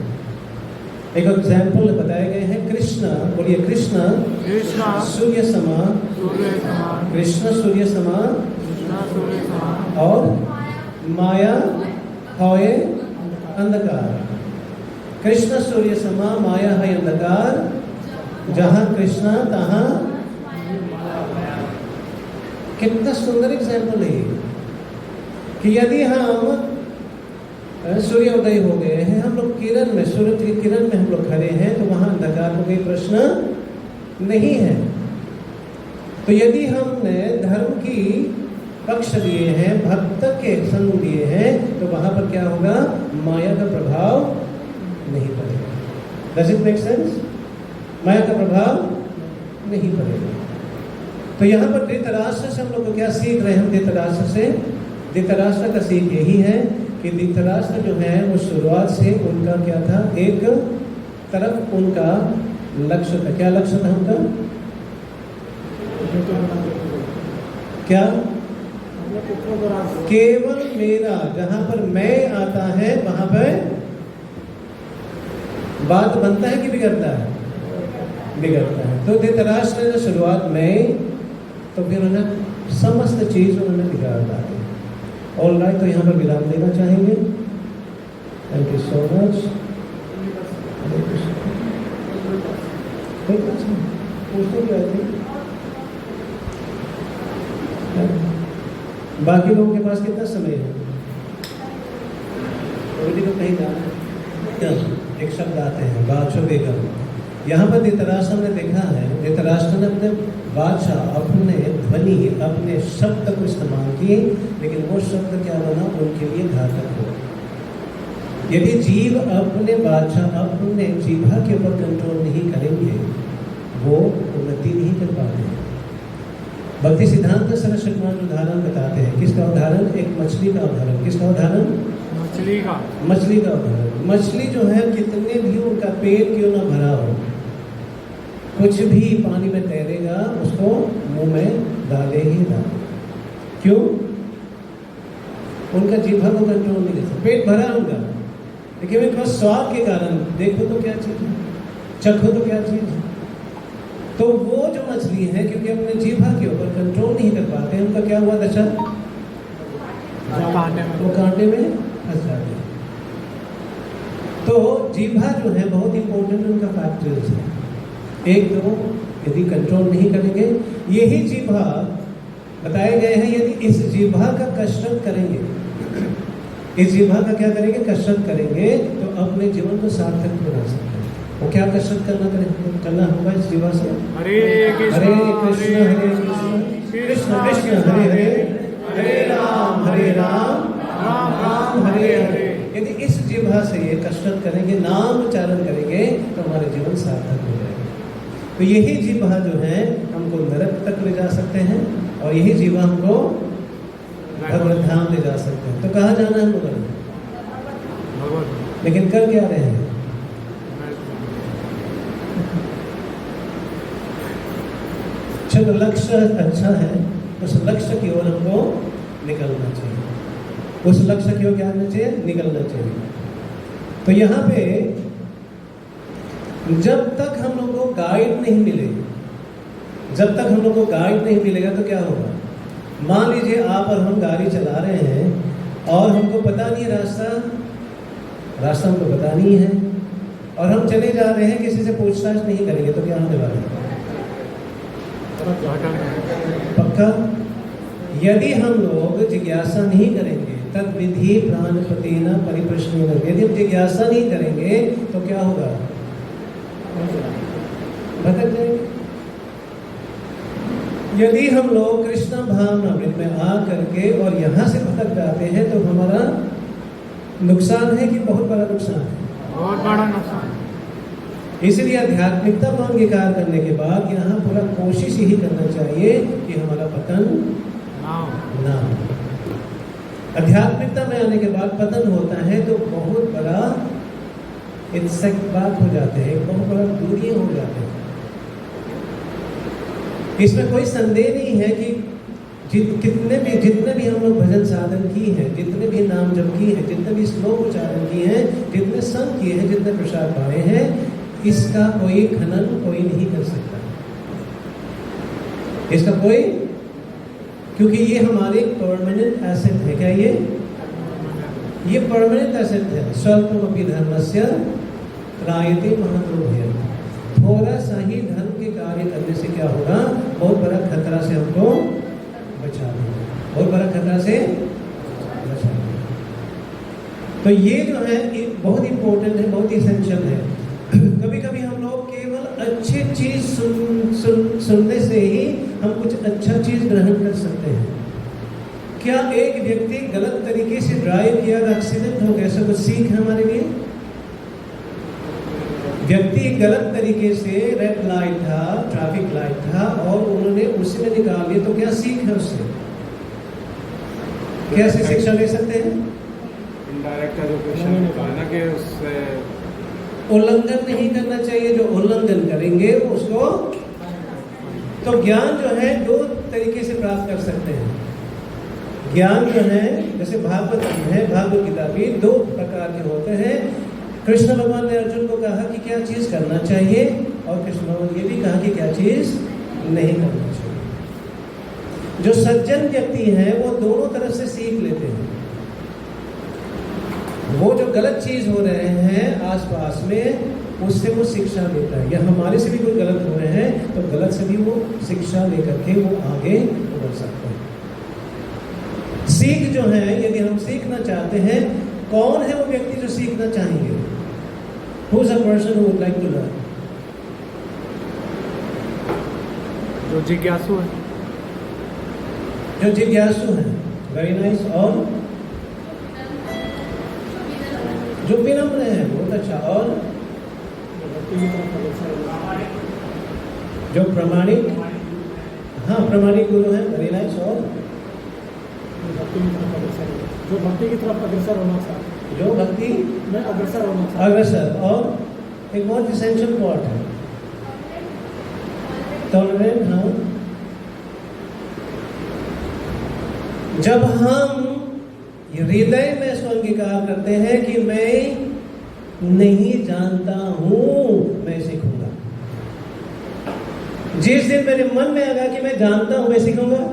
एक एग्जाम्पल बताए गए हैं। कृष्ण, बोलिए कृष्ण सूर्य समान, कृष्ण सूर्य समान और माया है अंधकार। कृष्ण सूर्य समान, माया है अंधकार, जहां कृष्ण तहां। कितना सुंदर एग्जाम्पल है कि यदि हम सूर्योदय हो गए हैं, हम लोग किरण में, सूरज की किरण में हम लोग खड़े हैं, तो वहां अंधकार को कोई प्रश्न नहीं है। तो यदि हमने धर्म की पक्ष लिए हैं, भक्त के संग लिए हैं, तो वहां पर क्या होगा? माया का प्रभाव नहीं पड़ेगा। Does it make sense? माया का प्रभाव नहीं पड़ेगा। तो यहाँ पर धृतराष्ट्र से हम लोग को क्या सीख रहे हैं? धृतराष्ट्र से, धृतराष्ट्र का सीख यही है कि धृतराष्ट्र जो है वो शुरुआत से उनका क्या था? एक तरफ उनका लक्ष्य था। क्या लक्ष्य था उनका? क्या? केवल मेरा। जहां पर मैं आता है वहां पर बात बनता है कि बिगड़ता है? बिगड़ता है। तो धृतराष्ट्र ने शुरुआत में, तो फिर उन्हें समस्त चीज उन्होंने बिगाड़ डाली। ऑल राइट, तो यहाँ पर विराम देना चाहेंगे। Thank you so much. बाकी लोगों के पास कितना समय है? तो कहीं जाना, एक शब्द आते हैं बादशाह बेगम। यहाँ पर धृतराष्ट्र ने देखा है, धृतराष्ट्र ने अपने बादशाह, अपने ध्वनि, अपने शब्द को इस्तेमाल किए, लेकिन वो शब्द क्या बना? उनके लिए घातक हो। यदि जीव अपने बादशाह, अपने जीभा के ऊपर कंट्रोल नहीं करेंगे, वो उन्नति नहीं कर पाते। भक्ति सिद्धांत सरस्वती उदाहरण बताते हैं। किसका उदाहरण? एक मछली का उदाहरण। किसका उदाहरण? मछली का उदाहरण। मछली जो है, कितने भी उनका पेट क्यों ना भरा हो, कुछ भी पानी में तैरेगा, उसको मुंह में डाले ही डाले। क्यों? उनका जीभा को कंट्रोल नहीं कर सकता। पेट भरा उनका, लेकिन उनके पास स्वाद के कारण देखो तो क्या चीज है, चखो तो क्या चीज है। तो वो जो मछली है, क्योंकि अपने जीभा के ऊपर कंट्रोल नहीं कर पाते, उनका क्या हुआ दशा? वो कांटे में फंस जाते हैं। तो जीभा जो है बहुत इंपॉर्टेंट उनका फैक्टर्स है। एक तो यदि कंट्रोल नहीं करेंगे, यही जीभा बताए गए हैं, यदि इस जीभा का कसरत करेंगे, इस जीभा का क्या करेंगे? कसरत करेंगे, तो अपने जीवन को सार्थक बना सकते हैं। वो क्या कसरत करना होगा इस जीवा से? हरे कृष्ण हरे कृष्ण कृष्ण कृष्ण हरे हरे, हरे राम राम राम हरे हरे। यदि इस जीवा से ये कसरत करेंगे, नाम उच्चारण करेंगे, तो हमारे जीवन सार्थक हो जाएगा। तो यही जीवा जो है हमको नरक तक ले जा सकते हैं, और यही जीवा हमको भगवत धाम ले जा सकते हैं। तो कहाँ जाना है हमको? लेकिन कर क्या रहे हैं? चलो, लक्ष्य अच्छा है, उस लक्ष्य की ओर हमको निकलना चाहिए। उस लक्ष्य की ओर क्या करना चाहिए? निकलना चाहिए। तो यहाँ पे जब तक हम लोग को गाइड नहीं मिले, जब तक हम लोग को गाइड नहीं मिलेगा तो क्या होगा? मान लीजिए आप और हम गाड़ी चला रहे हैं और हमको पता नहीं रास्ता हमको पता नहीं है, और हम चले जा रहे हैं, किसी से पूछताछ नहीं करेंगे, तो क्या होने वाला है? पक्का। यदि हम लोग जिज्ञासा नहीं करेंगे, तद विधि प्राणपतेन परिप्रश्नेन। यदि हम जिज्ञासा नहीं करेंगे तो क्या होगा? भटक जाएंगे। यदि हम लोग कृष्ण भावनामृत में आ करके और यहाँ से भटक जाते हैं तो हमारा नुकसान है कि बहुत बड़ा नुकसान है? बहुत बड़ा नुकसान। इसलिए आध्यात्मिकता को अंगीकार करने के बाद यहाँ पूरा कोशिश यही करना चाहिए कि हमारा पतन ना हो। आध्यात्मिकता में आने के बाद पतन होता है तो बहुत बड़ा इंसेक्ट बात हो जाते हैं, बहुत बड़ा दूरियां हो जाते हैं। इसमें कोई संदेह नहीं है कि जितने भी हम लोग भजन साधन की है, जितने भी नाम जप की है, जितने भी श्लोक उच्चारण किए हैं, जितने संत किए हैं, जितने प्रसाद पाए हैं, इसका कोई खनन कोई नहीं कर सकता। इसका कोई, क्योंकि ये हमारे परमानेंट एसेट है। क्या ये परमानेंट एसेट है। स्वल्पमपि धर्मस्य त्रायते महतो भयः। थोड़ा सा ही धर्म के कार्य करने से क्या होगा? बहुत बड़ा खतरा से हमको बचा देगा, बहुत बड़ा खतरा से बचा देगा। तो ये जो है एक बहुत इंपॉर्टेंट है, बहुत इसेंशियल है। कभी कभी हम लोग केवल अच्छी चीज सुनने से ही हम कुछ अच्छा चीज ग्रहण कर सकते हैं। क्या एक व्यक्ति गलत तरीके से ड्राइव किया, एक्सीडेंट हो गया, ऐसा कुछ सीख है हमारे लिए? व्यक्ति गलत तरीके से, रेड लाइट था, ट्रैफिक लाइट था और उन्होंने उसी में निकाल लिया, तो क्या सीख है उससे? कैसे शिक्षा ले सकते हैं? इनडायरेक्ट एजुकेशन निकालना कि उससे उल्लंघन नहीं करना चाहिए। जो उल्लंघन करेंगे उसको, तो ज्ञान जो है दो तरीके से प्राप्त कर सकते हैं। ज्ञान जो है, जैसे भागवत है, भागवत गीता भी दो प्रकार के होते हैं। कृष्ण भगवान ने अर्जुन को कहा कि क्या चीज करना चाहिए, और कृष्ण भगवान ये भी कहा कि क्या चीज नहीं करना चाहिए। जो सज्जन व्यक्ति है वो दोनों तरफ से सीख लेते हैं। वो जो गलत चीज हो रहे हैं आसपास में, उससे वो शिक्षा लेता है। या हमारे से भी कोई गलत हो रहे हैं तो गलत से भी वो शिक्षा लेकर के वो आगे बढ़ सकते हैं। सीख जो है, यदि हम सीखना चाहते हैं, कौन है वो व्यक्ति जो सीखना चाहेंगे? Who is a person who would like to learn? जो जिज्ञासु है, जो जिज्ञासु है। Very nice. और जो विनम्र है, बहुत अच्छा। और जो प्रामाणिक, हाँ प्रामाणिक गुरु है। Very nice. और जो भक्ति की तरफ अग्रसर होना चाहिए, जो भक्ति में अग्रसर होना चाहिए। अग्रसर। और एक बहुत इसेंशियल पॉइंट है टॉलरेंट। हाँ, जब हम हृदय में इसको अंगीकार करते हैं कि मैं नहीं जानता हूं, मैं सीखूंगा। जिस दिन मेरे मन में आएगा कि मैं जानता हूं, मैं सीखूंगा,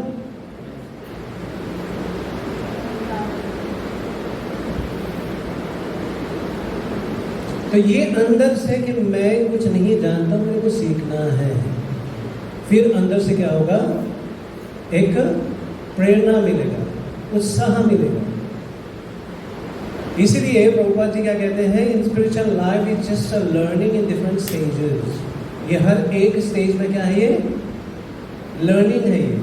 तो ये अंदर से कि मैं कुछ नहीं जानता हूं, मेरे को सीखना है। फिर अंदर से क्या होगा? एक प्रेरणा मिलेगा, उत्साह मिलेगा। इसलिए प्रभुपाद जी क्या कहते हैं? In spiritual life is just a learning in different stages. ये हर एक स्टेज में क्या है? ये लर्निंग है। ये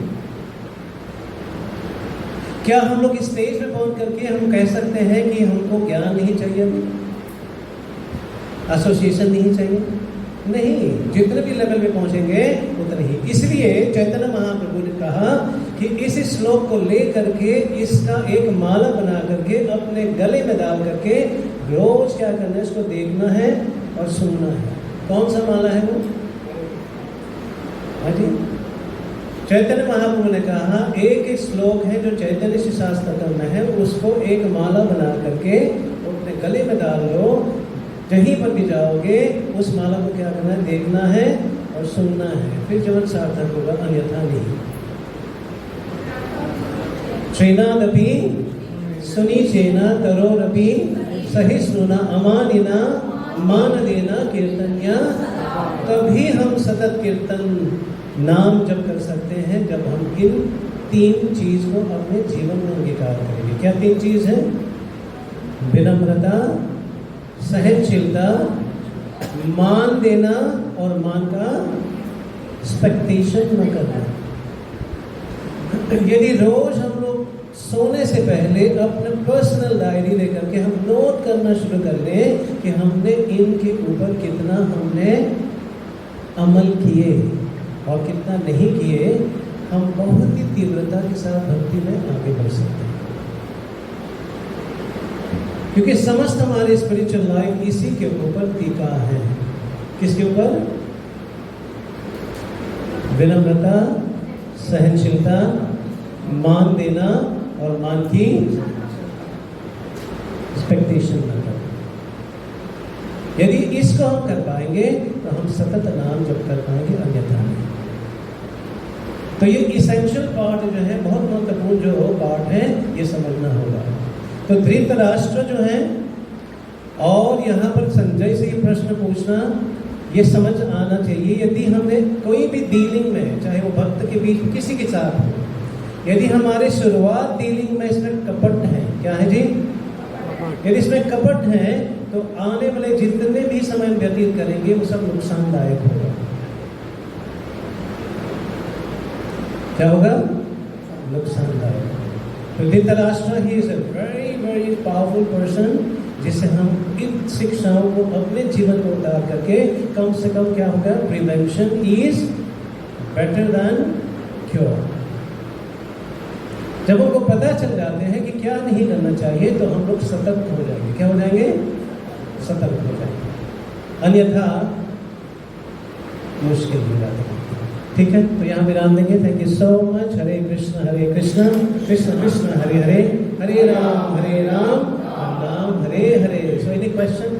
क्या हम लोग इस स्टेज में पहुंच करके हम कह सकते हैं कि हमको ज्ञान नहीं चाहिए, अभी एसोसिएशन नहीं चाहिए? नहीं, जितने भी लेवल पे पहुंचेंगे उतने ही। इसलिए चैतन्य महाप्रभु ने कहा कि इस श्लोक को ले करके इसका एक माला बना करके अपने गले में डाल करके रोज क्या करना है? इसको देखना है और सुनना है। कौन सा माला है वो? हाँ जी, चैतन्य महाप्रभु ने कहा एक श्लोक है जो चैतन्य शास्त्र में है, उसको एक माला बना करके अपने गले में डाल लो। जहीं पर भी जाओगे उस माला को क्या करना है? देखना है और सुनना है। फिर जीवन सार्थक होगा, अन्यथा नहीं। श्रीनादपि सुनी चेना तरोरपि सहिष्णुना अमानिना मान देना कीर्तन्या। तभी हम सतत कीर्तन नाम जप कर सकते हैं, जब हम इन 3 चीज को अपने जीवन में अंगीकार करेंगे। क्या 3 चीज है? विनम्रता, सहनशीलता, मान देना और मान का एक्सपेक्टेशन न करना। यदि रोज हम लोग सोने से पहले अपने पर्सनल डायरी लेकर के हम नोट करना शुरू कर दें कि हमने इनके ऊपर कितना हमने अमल किए और कितना नहीं किए, हम बहुत ही तीव्रता के साथ भक्ति में आगे बढ़ सकते हैं। क्योंकि समस्त हमारे स्पिरिचुअल लाइफ इसी के ऊपर टिका है। किसके ऊपर? विनम्रता, सहनशीलता, मान देना और मान की एक्सपेक्टेशन न करना। यदि इसको हम कर पाएंगे तो हम सतत नाम जप कर पाएंगे, अन्यथा नहीं। तो ये इसेंशियल पार्ट जो है, बहुत महत्वपूर्ण जो पार्ट है, ये समझना होगा। तो धृतराष्ट्र जो है, और यहाँ पर संजय से ये प्रश्न पूछना, ये समझ आना चाहिए। यदि हमने कोई भी डीलिंग में, चाहे वो भक्त के बीच किसी के साथ हो, यदि हमारे शुरुआत डीलिंग में इसमें कपट है, क्या है जी? यदि इसमें कपट है तो आने वाले जितने भी समय व्यतीत करेंगे वो सब नुकसानदायक होगा। क्या होगा? नुकसानदायक। तो Dhritarashtra he is a very very powerful person, जिससे हम इन शिक्षाओं को अपने जीवन में उतार करके कम से कम क्या होगा? Prevention is better than cure. जब हमको पता चल जाते हैं कि क्या नहीं करना चाहिए तो हम लोग सतर्क हो जाएंगे। क्या हो जाएंगे? सतर्क हो जाएंगे, अन्यथा मुश्किल हो जाता है। ठीक है, तो यहाँ विराम देंगे। Thank you so much. Hare Krishna Krishna Krishna Hare Hare, Hare Ram Ram Ram Hare Hare. So any question?